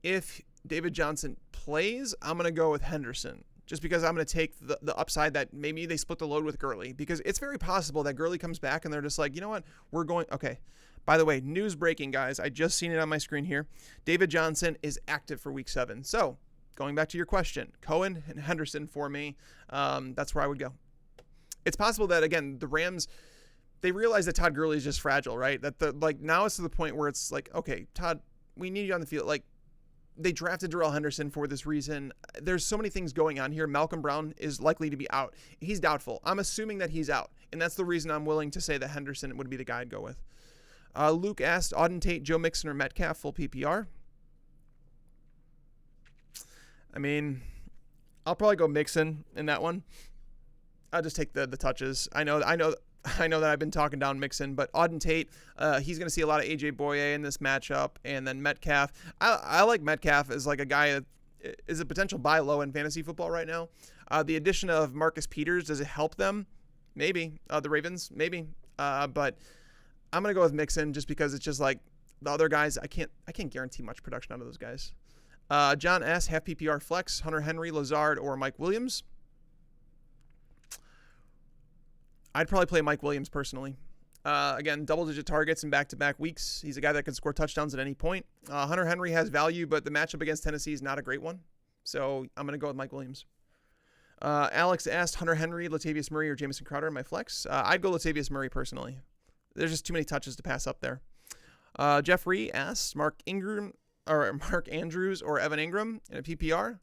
Speaker 1: If David Johnson plays, I'm going to go with Henderson, just because I'm going to take the upside that maybe they split the load with Gurley, because it's very possible that Gurley comes back and they're just like, you know what, okay. By the way, news breaking, guys. I just seen it on my screen here. David Johnson is active for week 7. So going back to your question, Cohen and Henderson for me. That's where I would go. It's possible that, again, the Rams, they realize that Todd Gurley is just fragile, right? That now it's to the point where it's like, okay, Todd, we need you on the field. Like, they drafted Darrell Henderson for this reason. There's so many things going on here. Malcolm Brown is likely to be out. He's doubtful. I'm assuming that he's out, and that's the reason I'm willing to say that Henderson would be the guy I'd go with. Luke asked, Auden Tate, Joe Mixon, or Metcalfe, full PPR. I mean, I'll probably go Mixon in that one. I'll just take the touches. I know that I've been talking down Mixon, but Auden Tate, he's going to see a lot of AJ Boye in this matchup, and then Metcalfe. I like Metcalfe as like a guy that is a potential buy low in fantasy football right now. The addition of Marcus Peters, does it help them? Maybe. The Ravens, maybe. But I'm going to go with Mixon just because it's just like the other guys. I can't guarantee much production out of those guys. John S. half PPR flex, Hunter Henry, Lazard, or Mike Williams. I'd probably play Mike Williams personally. Again, double-digit targets in back-to-back weeks. He's a guy that can score touchdowns at any point. Hunter Henry has value, but the matchup against Tennessee is not a great one. So I'm going to go with Mike Williams. Alex asked Hunter Henry, Latavius Murray, or Jameson Crowder in my flex. I'd go Latavius Murray personally. There's just too many touches to pass up there. Jeffrey asked Mark Andrews, or Evan Ingram in a PPR.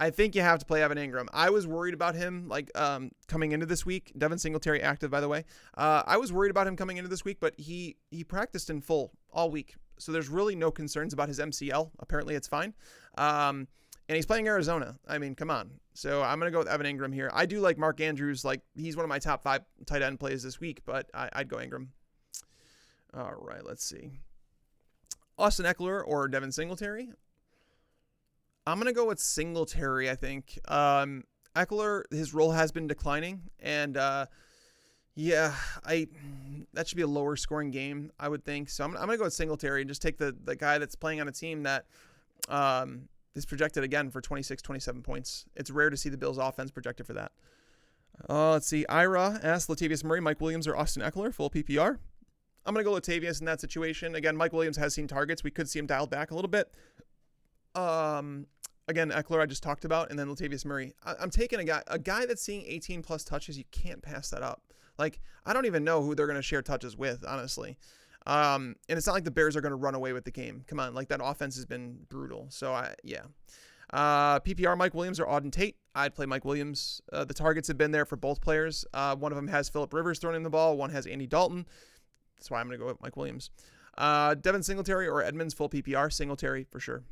Speaker 1: I think you have to play Evan Ingram. I was worried about him coming into this week. Devin Singletary active, by the way. I was worried about him coming into this week, but he practiced in full all week. So there's really no concerns about his MCL. Apparently it's fine. And he's playing Arizona. I mean, come on. So I'm going to go with Evan Ingram here. I do like Mark Andrews. Like, he's one of my top 5 tight end plays this week, but I'd go Ingram. All right, let's see. Austin Eckler or Devin Singletary? I'm going to go with Singletary, I think. Eckler, his role has been declining, and that should be a lower scoring game, I would think. So I'm going to go with Singletary and just take the guy that's playing on a team that is projected, again, for 26, 27 points. It's rare to see the Bills' offense projected for that. Let's see. Ira asked Latavius Murray, Mike Williams, or Austin Eckler, full PPR. I'm going to go Latavius in that situation. Again, Mike Williams has seen targets. We could see him dialed back a little bit. Again, Eckler I just talked about, and then Latavius Murray. I'm taking a guy that's seeing 18 plus touches. You can't pass that up. Like, I don't even know who they're going to share touches with, honestly. And it's not like the Bears are going to run away with the game. Come on, like, that offense has been brutal. So PPR Mike Williams or Auden Tate. I'd play Mike Williams. The targets have been there for both players. One of them has Phillip Rivers throwing in the ball. One has Andy Dalton. That's why I'm going to go with Mike Williams. Devin Singletary or Edmonds, full PPR. Singletary for sure.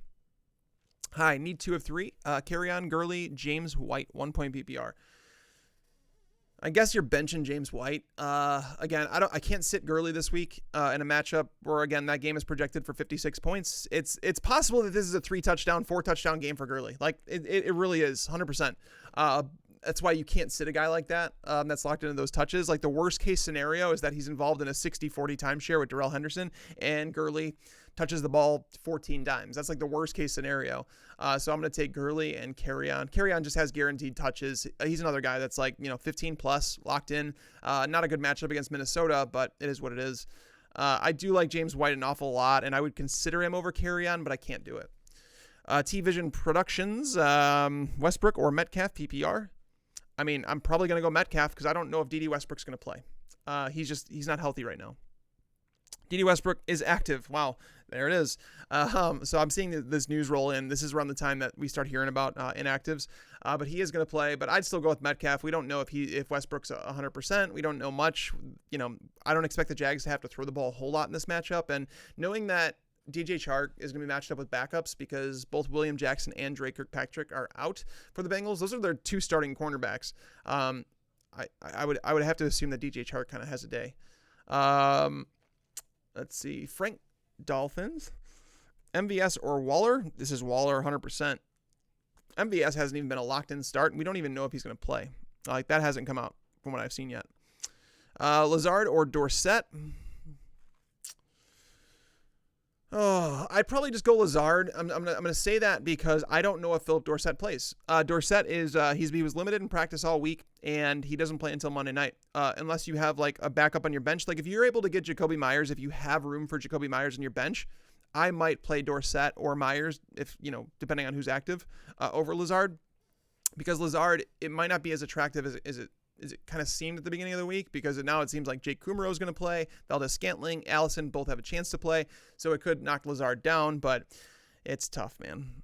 Speaker 1: Hi, need 2 of 3. Carry on Gurley, James White, 1 point PPR. I guess you're benching James White. Again, I can't sit Gurley this week in a matchup where, again, that game is projected for 56 points. It's possible that this is a 4-touchdown game for Gurley. Like it really is 100%. That's why you can't sit a guy like that that's locked into those touches. Like the worst case scenario is that he's involved in a 60-40 timeshare with Darrell Henderson and Gurley touches the ball 14 times. That's like the worst case scenario. So I'm going to take Gurley and Kerryon. Kerryon just has guaranteed touches. He's another guy that's like, 15 plus locked in. Not a good matchup against Minnesota, but it is what it is. I do like James White an awful lot, and I would consider him over Kerryon, but I can't do it. T-Vision Productions, Westbrook or Metcalfe PPR. I mean, I'm probably going to go Metcalfe because I don't know if Dede Westbrook's going to play. He's not healthy right now. Dede Westbrook is active. Wow, there it is. So I'm seeing this news roll in. This is around the time that we start hearing about inactives. But he is going to play. But I'd still go with Metcalfe. We don't know if Westbrook's 100%. We don't know much. I don't expect the Jags to have to throw the ball a whole lot in this matchup. And knowing that DJ Chark is going to be matched up with backups because both William Jackson and Drake Kirkpatrick are out for the Bengals. Those are their two starting cornerbacks. I would have to assume that DJ Chark kind of has a day. Let's see. Frank Dolphins. MVS or Waller? This is Waller 100%. MVS hasn't even been a locked-in start, and we don't even know if he's going to play. Like, that hasn't come out from what I've seen yet. Lazard or Dorsett? Oh, I'd probably just go Lazard. I'm gonna say that because I don't know if Philip Dorsett plays. Dorsett is he was limited in practice all week, and he doesn't play until Monday night. Unless you have like a backup on your bench. Like if you're able to get Jacoby Myers, if you have room for Jacoby Myers in your bench, I might play Dorsett or Myers if depending on who's active over Lazard, because Lazard, it might not be as attractive as it kind of seemed at the beginning of the week, because now it seems like Jake Kumerow is going to play. Valdez-Scantling, Allison both have a chance to play, so it could knock Lazard down, but it's tough, man.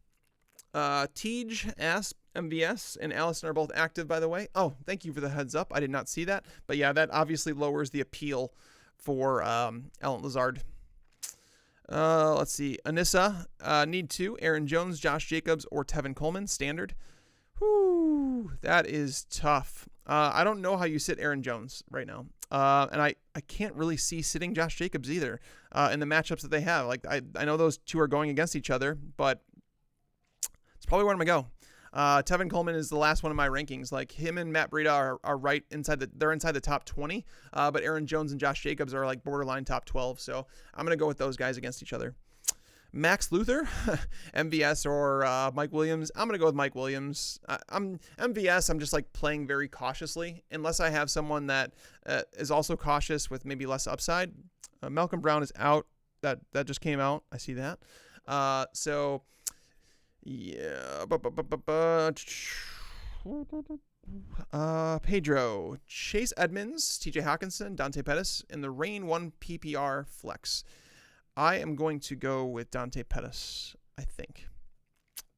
Speaker 1: Tej, Asp, MVS, and Allison are both active, by the way. Oh, thank you for the heads up. I did not see that. But yeah, that obviously lowers the appeal for Alan Lazard. Let's see. Anissa, need 2. Aaron Jones, Josh Jacobs, or Tevin Coleman, standard. Whew, that is tough. I don't know how you sit Aaron Jones right now. And I can't really see sitting Josh Jacobs either in the matchups that they have. Like I know those two are going against each other, but it's probably where I'm going to go. Tevin Coleman is the last one in my rankings. Like him and Matt Breida are right inside they're inside the top 20. But Aaron Jones and Josh Jacobs are like borderline top 12. So I'm going to go with those guys against each other. Max Luther, MVS or Mike Williams. I'm going to go with Mike Williams. I'm MVS. I'm just like playing very cautiously unless I have someone that is also cautious with maybe less upside. Malcolm Brown is out. That just came out. I see that. So yeah. Pedro, Chase Edmonds, TJ Hawkinson, Dante Pettis in the Rain 1 PPR flex. I am going to go with Dante Pettis, I think.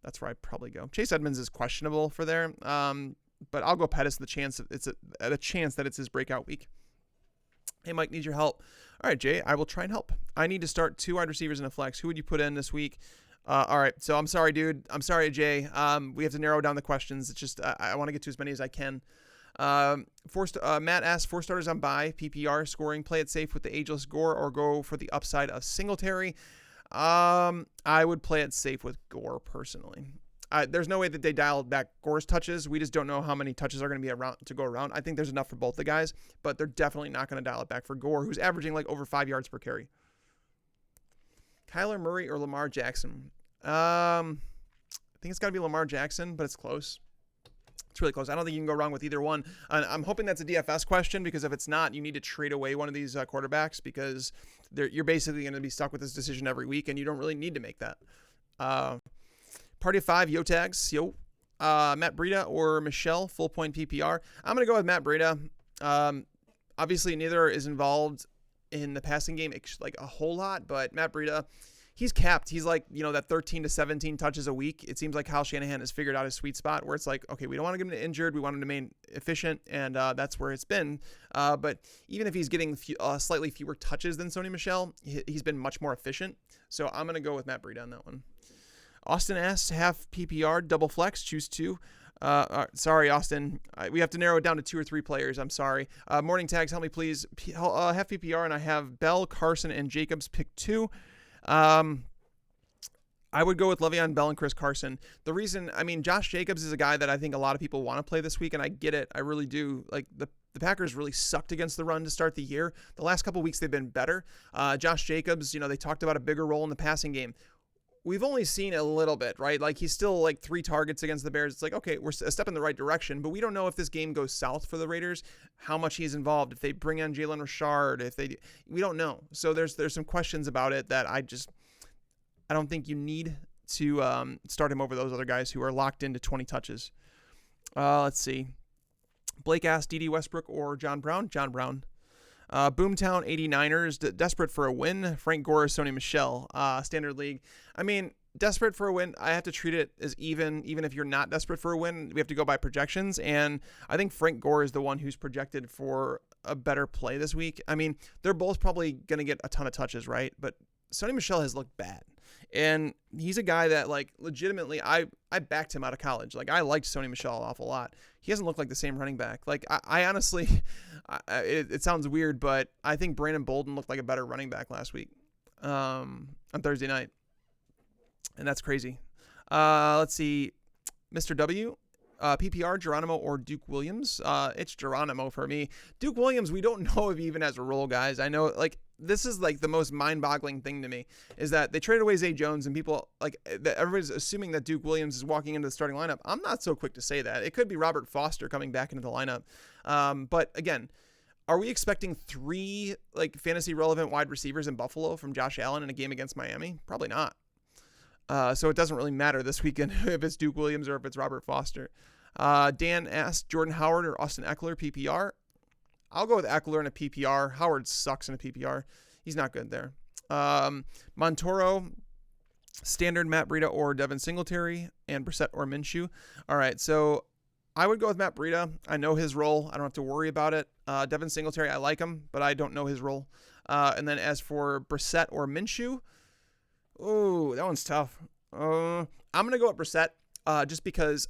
Speaker 1: That's where I'd probably go. Chase Edmonds is questionable for there, but I'll go Pettis. The chance that it's his breakout week. Hey, Mike, need your help. All right, Jay, I will try and help. I need to start 2 wide receivers in a flex. Who would you put in this week? All right, so I'm sorry, dude. I'm sorry, Jay. We have to narrow down the questions. It's just I want to get to as many as I can. Matt asked 4 starters on bye, PPR scoring, play it safe with the ageless Gore or go for the upside of Singletary. I would play it safe with Gore personally. There's no way that they dialed back Gore's touches. We just don't know how many touches are going to be around to go around. I think there's enough for both the guys, but they're definitely not going to dial it back for Gore, who's averaging like over 5 yards per carry. Kyler Murray or Lamar Jackson? I think it's got to be Lamar Jackson, but it's close. It's really close. I don't think you can go wrong with either one. I'm hoping that's a DFS question, because if it's not, you need to trade away one of these quarterbacks, because you're basically going to be stuck with this decision every week, and you don't really need to make that. Party of 5, yo tags. Matt Breida or Michelle, full point PPR. I'm going to go with Matt Breida. Obviously, neither is involved in the passing game like a whole lot, but Matt Breida, he's capped. He's like, that 13 to 17 touches a week. It seems like Kyle Shanahan has figured out his sweet spot where it's like, okay, we don't want to get him injured. We want him to remain efficient, and that's where it's been. But even if he's getting slightly fewer touches than Sony Michel, he's been much more efficient. So I'm going to go with Matt Breida on that one. Austin asks, half PPR, double flex, choose 2. Sorry, Austin. We have to narrow it down to 2 or 3 players. I'm sorry. Morning tags, help me please. Have PPR, and I have Bell, Carson, and Jacobs pick 2. I would go with Le'Veon Bell and Chris Carson. The reason, Josh Jacobs is a guy that I think a lot of people want to play this week, and I get it. I really do. Like, the Packers really sucked against the run to start the year. The last couple weeks, they've been better. Josh Jacobs, they talked about a bigger role in the passing game. We've only seen a little bit, right? Like, he's still like 3 targets against the Bears. It's like, okay, we're a step in the right direction, but we don't know if this game goes south for the Raiders, how much he's involved, if they bring on Jalen Richard, we don't know. So there's some questions about it that I don't think you need to start him over those other guys who are locked into 20 touches. Let's see. Blake asked Dede, Westbrook, or John Brown? John Brown. Boomtown 89ers, desperate for a win. Frank Gore, Sony Michel, Standard League. Desperate for a win. I have to treat it as even if you're not desperate for a win. We have to go by projections, and I think Frank Gore is the one who's projected for a better play this week. They're both probably going to get a ton of touches, right? But Sony Michel has looked bad. And he's a guy that, like, legitimately, I backed him out of college. Like, I liked Sony Michel an awful lot. He hasn't looked like the same running back. Like, I honestly, it sounds weird, but I think Brandon Bolden looked like a better running back last week on Thursday night. And that's crazy. Let's see. Mr. W, PPR, Geronimo, or Duke Williams? It's Geronimo for me. Duke Williams, we don't know if he even has a role, guys. I know, like, this is like the most mind-boggling thing to me is that they traded away Zay Jones, and people everybody's assuming that Duke Williams is walking into the starting lineup. I'm not so quick to say that. It could be Robert Foster coming back into the lineup. But again, are we expecting 3 like fantasy relevant wide receivers in Buffalo from Josh Allen in a game against Miami? Probably not. So it doesn't really matter this weekend if it's Duke Williams or if it's Robert Foster. Dan asked Jordan Howard or Austin Eckler, PPR. I'll go with Eckler in a PPR. Howard sucks in a PPR. He's not good there. Montoro, standard Matt Breida or Devin Singletary, and Brissett or Minshew. All right, so I would go with Matt Breida. I know his role. I don't have to worry about it. Devin Singletary, I like him, but I don't know his role. And then as for Brissett or Minshew, oh, that one's tough. I'm going to go with Brissett just because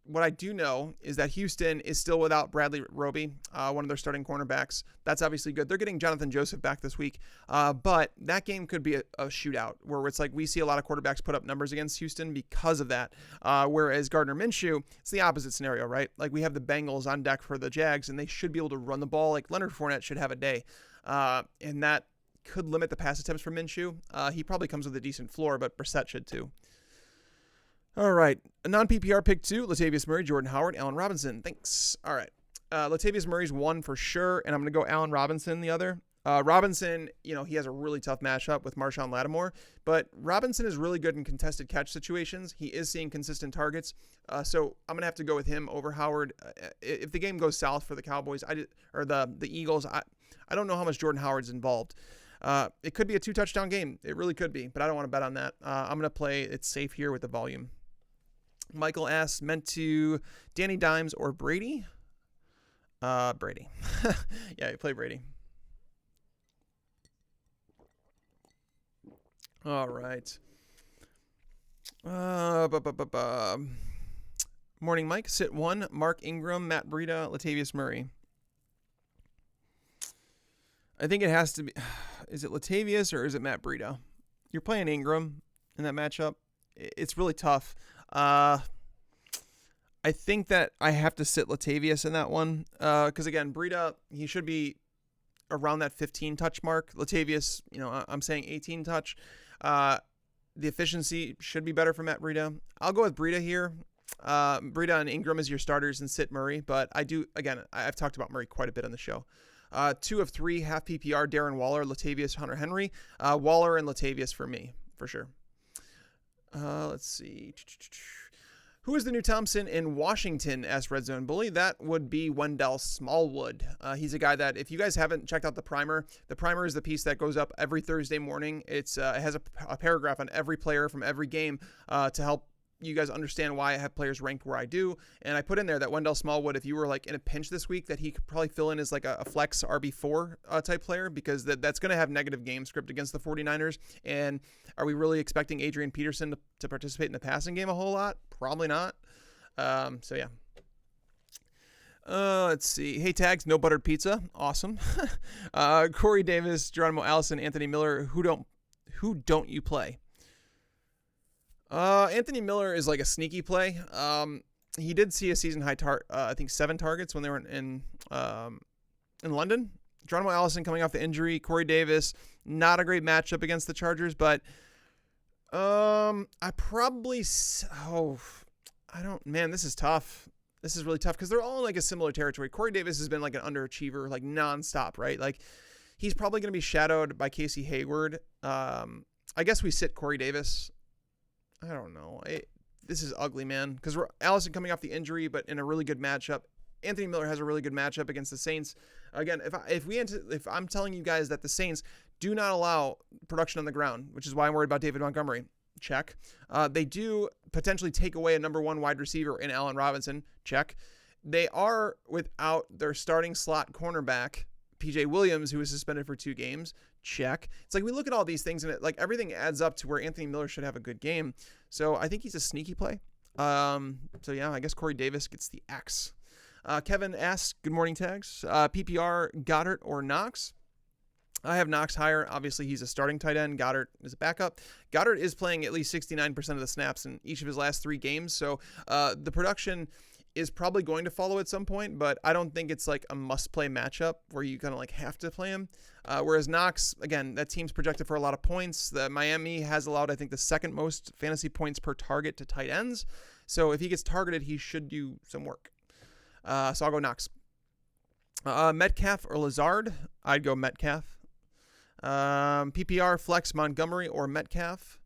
Speaker 1: what I do know is that Houston is still without Bradley Roby, one of their starting cornerbacks. That's obviously good. They're getting Jonathan Joseph back this week. But that game could be a shootout where it's like we see a lot of quarterbacks put up numbers against Houston because of that. Whereas Gardner Minshew, it's the opposite scenario, right? Like we have the Bengals on deck for the Jags, and they should be able to run the ball. Like Leonard Fournette should have a day. And that could limit the pass attempts for Minshew. He probably comes with a decent floor, but Brissett should too. All right. A non-PPR pick 2, Latavius Murray, Jordan Howard, Allen Robinson. Thanks. All right. Latavius Murray's 1 for sure, and I'm going to go Allen Robinson the other. Robinson, he has a really tough matchup with Marshawn Lattimore, but Robinson is really good in contested catch situations. He is seeing consistent targets, so I'm going to have to go with him over Howard. If the game goes south for the Cowboys or the Eagles, I don't know how much Jordan Howard's involved. It could be a 2-touchdown game. It really could be, but I don't want to bet on that. I'm going to play it safe here with the volume. Michael asks, meant to Danny Dimes or Brady? Brady. Yeah, you play Brady. All right. Morning, Mike. Sit 1, Mark Ingram, Matt Breida, Latavius Murray. I think it has to be. Is it Latavius or is it Matt Breida? You're playing Ingram in that matchup. It's really tough. I think that I have to sit Latavius in that one. Because again, Breida, he should be around that 15 touch mark. Latavius, I'm saying 18 touch. The efficiency should be better for Matt Breida. I'll go with Breida here. Breida and Ingram as your starters and sit Murray. But I've talked about Murray quite a bit on the show. 2 of 3, half PPR, Darren Waller, Latavius, Hunter Henry. Waller and Latavius for me, for sure. Let's see. Who is the new Thompson in Washington as Red Zone Bully? That would be Wendell Smallwood. He's a guy that, if you guys haven't checked out the primer is the piece that goes up every Thursday morning. It has a paragraph on every player from every game to help you guys understand why I have players ranked where I do. And I put in there that Wendell Smallwood, if you were like in a pinch this week, that he could probably fill in as like a flex RB4 type player, because that's going to have negative game script against the 49ers. And are we really expecting Adrian Peterson to participate in the passing game a whole lot? Probably not. So yeah. Let's see. Hey, Tags, no buttered pizza. Awesome. Corey Davis, Geronimo Allison, Anthony Miller. Who don't you play? Anthony Miller is like a sneaky play. He did see a season high I think 7 targets when they were in London. Geronimo Allison coming off the injury. Corey Davis, not a great matchup against the Chargers, but I probably man, this is tough. This is really tough because they're all in like a similar territory. Corey Davis has been like an underachiever, like nonstop, right? Like he's probably going to be shadowed by Casey Hayward. I guess we sit Corey Davis. I don't know. This is ugly, man, because Allison coming off the injury, but in a really good matchup. Anthony Miller has a really good matchup against the Saints. Again, if I'm telling you guys that the Saints do not allow production on the ground, which is why I'm worried about David Montgomery. Check. They do potentially take away a number 1 wide receiver in Allen Robinson. Check. They are without their starting slot cornerback, PJ Williams, who was suspended for 2 games. Check. It's like we look at all these things and it, like everything adds up to where Anthony Miller should have a good game. So I think he's a sneaky play. So yeah, I guess Corey Davis gets the X. Kevin asks, good morning, Tags. PPR, Goddard or Knox? I have Knox higher. Obviously, he's a starting tight end. Goddard is a backup. Goddard is playing at least 69% of the snaps in each of his last 3 games. So the production is probably going to follow at some point, but I don't think it's like a must-play matchup where you kind of like have to play him. Whereas Knox, again, that team's projected for a lot of points. Miami has allowed, I think, the 2nd most fantasy points per target to tight ends. So if he gets targeted, he should do some work. So I'll go Knox. Metcalfe or Lazard? I'd go Metcalfe. PPR, flex, Montgomery or Metcalfe?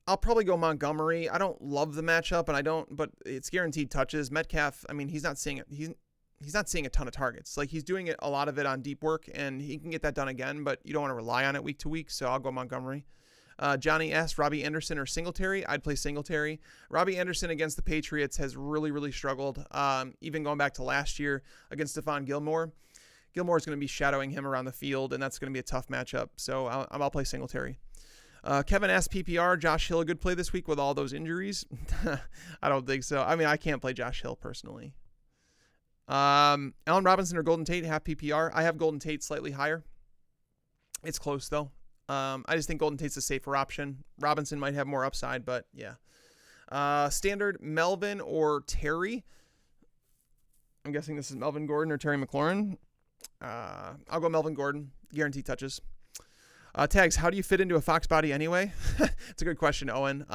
Speaker 1: I'll probably go Montgomery. I don't love the matchup, but it's guaranteed touches. Metcalfe, I mean, he's not seeing a ton of targets. Like he's doing a lot of it on deep work, and he can get that done again, but you don't want to rely on it week to week. So I'll go Montgomery. Johnny asked Robbie Anderson or Singletary. I'd play Singletary. Robbie Anderson against the Patriots has really, really struggled. Even going back to last year against Stephon Gilmore. Gilmore is going to be shadowing him around the field, and that's going to be a tough matchup. So I'll play Singletary. Kevin asked PPR, Josh Hill a good play this week with all those injuries? I don't think so. I mean, I can't play Josh Hill personally. Allen Robinson or Golden Tate, half PPR. I have Golden Tate slightly higher. It's close, though. I just think Golden Tate's a safer option. Robinson might have more upside, but yeah. Standard, Melvin or Terry. I'm guessing this is Melvin Gordon or Terry McLaurin. I'll go Melvin Gordon. Guaranteed touches. Tags, how do you fit into a Fox body anyway? It's a good question, Owen.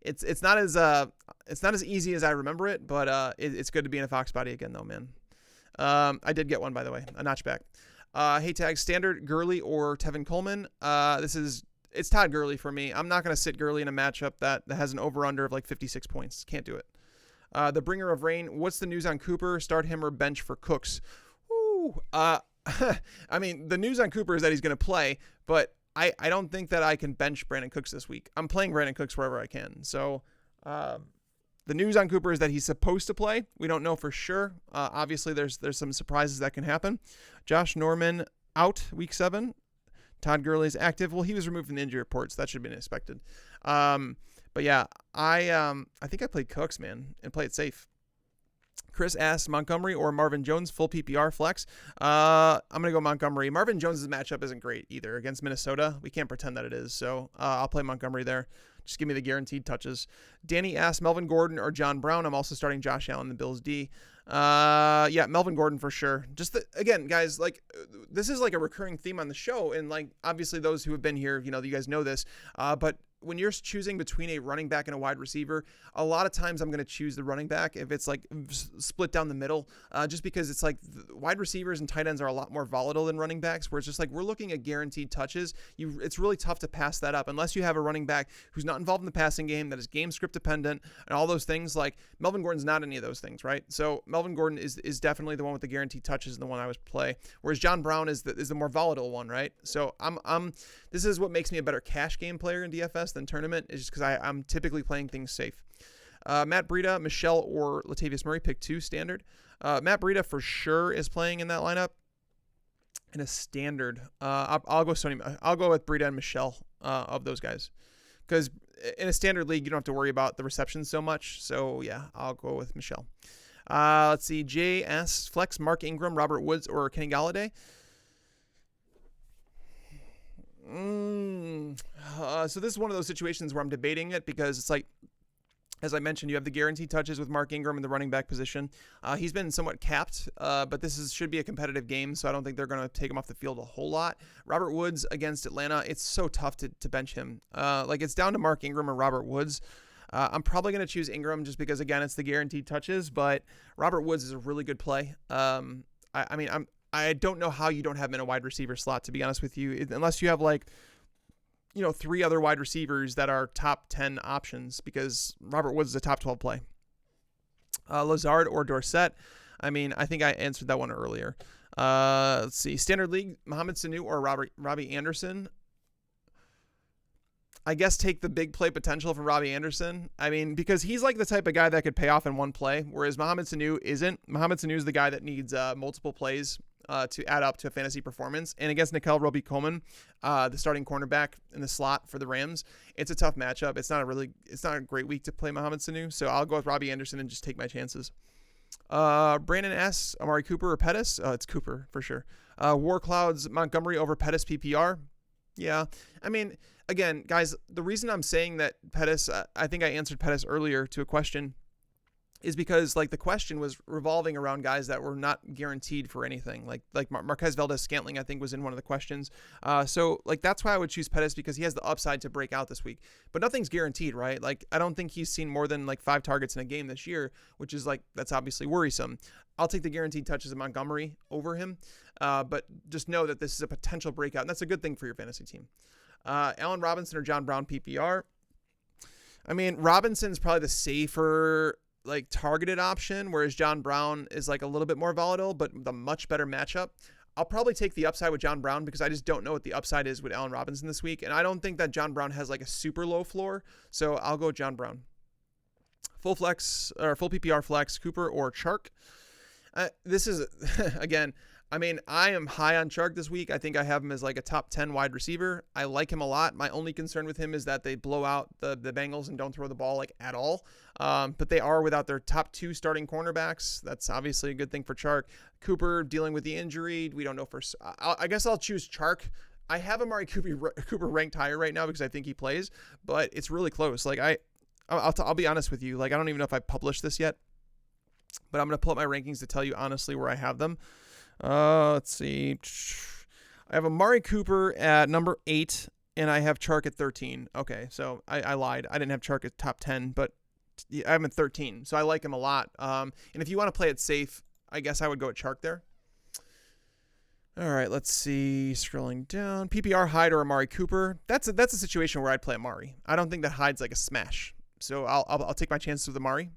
Speaker 1: It's not as easy as I remember it, but it's good to be in a Fox body again, though, man. I did get one, by the way, a notch back. Hey, Tags, standard Gurley or Tevin Coleman? It's Todd Gurley for me. I'm not going to sit Gurley in a matchup that has an over-under of like 56 points. Can't do it. The bringer of rain, what's the news on Cooper? Start him or bench for Cooks? Ooh, I mean, the news on Cooper is that he's going to play, but I don't think that I can bench Brandon Cooks this week. I'm playing Brandon Cooks wherever I can. So the news on Cooper is that he's supposed to play. We don't know for sure. Obviously, there's some surprises that can happen. Josh Norman out week 7. Todd Gurley's active. Well, he was removed from the injury report, so that should have been expected. But yeah, I think I played Cooks, man, and play it safe. Chris asks Montgomery or Marvin Jones, full PPR flex. I'm going to go Montgomery. Marvin Jones' matchup isn't great either against Minnesota. We can't pretend that it is. So I'll play Montgomery there. Just give me the guaranteed touches. Danny asks Melvin Gordon or John Brown. I'm also starting Josh Allen, the Bills D. Yeah, Melvin Gordon for sure. Just again, guys, like this is like a recurring theme on the show. And like, obviously those who have been here, you guys know this, but when you're choosing between a running back and a wide receiver, a lot of times I'm going to choose the running back if it's like split down the middle, just because it's like wide receivers and tight ends are a lot more volatile than running backs, where it's just like we're looking at guaranteed touches. It's really tough to pass that up unless you have a running back who's not involved in the passing game, that is game script dependent and all those things. Like Melvin Gordon's not any of those things, right? So Melvin Gordon is definitely the one with the guaranteed touches and the one I would play, whereas John Brown is the more volatile one, right? So this is what makes me a better cash game player in DFS than tournament, is just because I'm typically playing things safe. Matt Breida, Michelle, or Latavius Murray, pick 2 standard. Matt Breida for sure is playing in that lineup. In a standard, I'll go with Breida and Michelle of those guys, because in a standard league, you don't have to worry about the receptions so much. So yeah, I'll go with Michelle. Let's see. JS flex Mark Ingram, Robert Woods, or Kenny Galladay. So this is one of those situations where I'm debating it because it's like, as I mentioned, you have the guaranteed touches with Mark Ingram in the running back position. He's been somewhat capped, but this should be a competitive game, so I don't think they're going to take him off the field a whole lot. Robert Woods against Atlanta, it's so tough to bench him. It's down to Mark Ingram or Robert Woods. I'm probably going to choose Ingram just because, again, it's the guaranteed touches, but Robert Woods is a really good play. I don't know how you don't have him in a wide receiver slot, to be honest with you, unless you have three other wide receivers that are top 10 options, because Robert Woods is a top 12 play. Lazard or Dorsett. I think I answered that one earlier. Let's see. Standard league, Mohamed Sanu or Robbie Anderson. I guess take the big play potential from Robbie Anderson. Because he's like the type of guy that could pay off in one play, whereas Mohamed Sanu isn't. Mohamed Sanu is the guy that needs multiple plays to add up to a fantasy performance. And against Nikel Roby-Coleman, the starting cornerback in the slot for the Rams, it's a tough matchup. It's not a great week to play Mohamed Sanu. So I'll go with Robbie Anderson and just take my chances. Brandon S., Amari Cooper or Pettis? It's Cooper for sure. War Clouds, Montgomery over Pettis PPR. Yeah. Again, guys, the reason I'm saying that Pettis, I think I answered Pettis earlier to a question, is because the question was revolving around guys that were not guaranteed for anything. Like Marquez Valdez-Scantling, I think, was in one of the questions. So that's why I would choose Pettis, because he has the upside to break out this week. But nothing's guaranteed, right? I don't think he's seen more than 5 targets in a game this year, which is that's obviously worrisome. I'll take the guaranteed touches of Montgomery over him. But just know that this is a potential breakout, and that's a good thing for your fantasy team. Allen Robinson or John Brown PPR. Robinson's probably the safer targeted option, whereas John Brown is a little bit more volatile, but the much better matchup. I'll probably take the upside with John Brown because I just don't know what the upside is with Allen Robinson this week, and I don't think that John Brown has a super low floor, so I'll go with John Brown. Full flex or full PPR flex, Cooper or Chark. This is again, I am high on Chark this week. I think I have him as a top 10 wide receiver. I like him a lot. My only concern with him is that they blow out the Bengals and don't throw the ball at all. But they are without their top 2 starting cornerbacks. That's obviously a good thing for Chark. Cooper dealing with the injury. We don't know I guess I'll choose Chark. I have Amari Cooper ranked higher right now because I think he plays, but it's really close. I'll be honest with you. I don't even know if I published this yet, but I'm going to pull up my rankings to tell you honestly where I have them. Let's see. I have Amari Cooper at number 8, and I have Chark at 13. Okay, so I lied. I didn't have Chark at top 10, but I have him at 13, so I like him a lot. And if you want to play it safe, I guess I would go at Chark there. All right, let's see. Scrolling down. PPR Hyde or Amari Cooper. That's a situation where I'd play Amari. I don't think that Hyde's a smash, so I'll take my chances with Amari.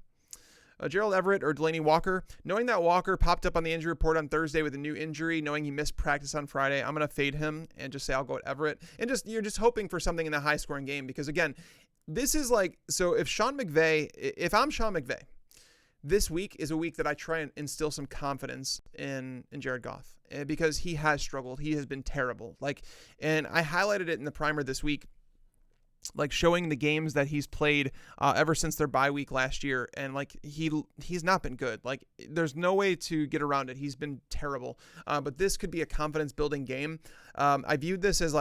Speaker 1: Gerald Everett or Delaney Walker. Knowing that Walker popped up on the injury report on Thursday with a new injury, knowing he missed practice on Friday, I'm going to fade him and just say I'll go at Everett. And you're just hoping for something in the high-scoring game because, again, this is so if I'm Sean McVay, this week is a week that I try and instill some confidence in Jared Goff because he has struggled. He has been terrible. And I highlighted it in the primer this week, showing the games that he's played ever since their bye week last year, and he's not been good. There's no way to get around it. He's been terrible. But this could be a confidence building game. I viewed this as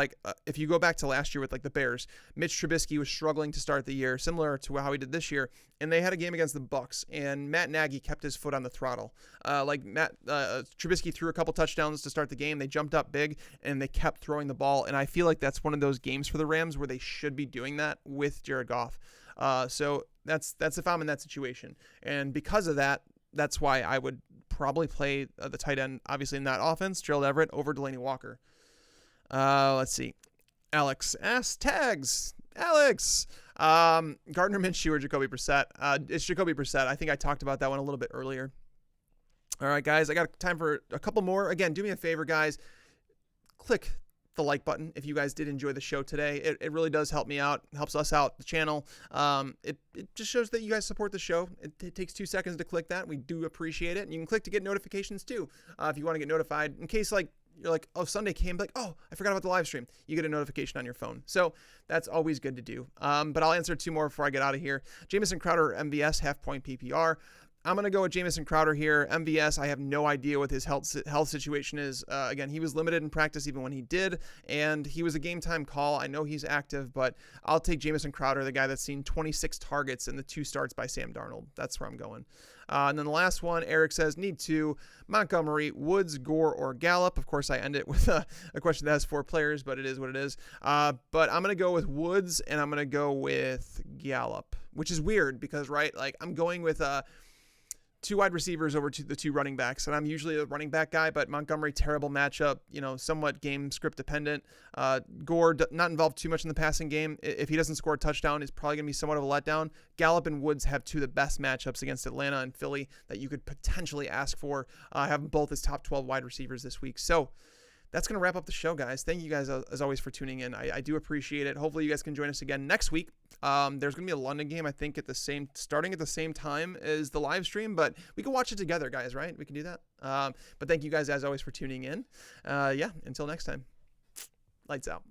Speaker 1: if you go back to last year with the Bears, Mitch Trubisky was struggling to start the year, similar to how he did this year, and they had a game against the Bucs, and Matt Nagy kept his foot on the throttle. Trubisky threw a couple touchdowns to start the game. They jumped up big, and they kept throwing the ball, and I feel like that's one of those games for the Rams where they should be doing that with Jared Goff. So that's if I'm in that situation, and because of that, that's why I would probably play the tight end, obviously in that offense, Gerald Everett over Delaney Walker. Let's see. Alex S. Tags. Alex. Gardner Minshew or Jacoby Brissett. It's Jacoby Brissett. I think I talked about that one a little bit earlier. All right, guys. I got time for a couple more. Again, do me a favor, guys. Click the like button if you guys did enjoy the show today. It really does help me out, helps us out, the channel. It just shows that you guys support the show. It takes 2 seconds to click that. We do appreciate it. And you can click to get notifications too if you want to get notified in case you're like, oh, Sunday came, like, oh, I forgot about the live stream. You get a notification on your phone. So that's always good to do. But I'll answer 2 more before I get out of here. Jameson Crowder, MVS, half-point PPR. I'm going to go with Jameson Crowder here. MVS, I have no idea what his health situation is. Again, he was limited in practice even when he did, and he was a game-time call. I know he's active, but I'll take Jameson Crowder, the guy that's seen 26 targets in the 2 starts by Sam Darnold. That's where I'm going. And then the last one, Eric says, need 2, Montgomery, Woods, Gore, or Gallup. Of course, I end it with a question that has 4 players, but it is what it is. But I'm going to go with Woods, and I'm going to go with Gallup, which is weird because, right, like I'm going with 2 wide receivers over to the 2 running backs, and I'm usually a running back guy, but Montgomery, terrible matchup, somewhat game script dependent. Gore, not involved too much in the passing game. If he doesn't score a touchdown, it's probably going to be somewhat of a letdown. Gallup and Woods have 2 of the best matchups against Atlanta and Philly that you could potentially ask for. Have them both as top 12 wide receivers this week. So that's going to wrap up the show, guys. Thank you guys, as always, for tuning in. I do appreciate it. Hopefully you guys can join us again next week. There's going to be a London game, I think, starting at the same time as the live stream, but we can watch it together, guys, right? We can do that. But thank you guys, as always, for tuning in. Until next time. Lights out.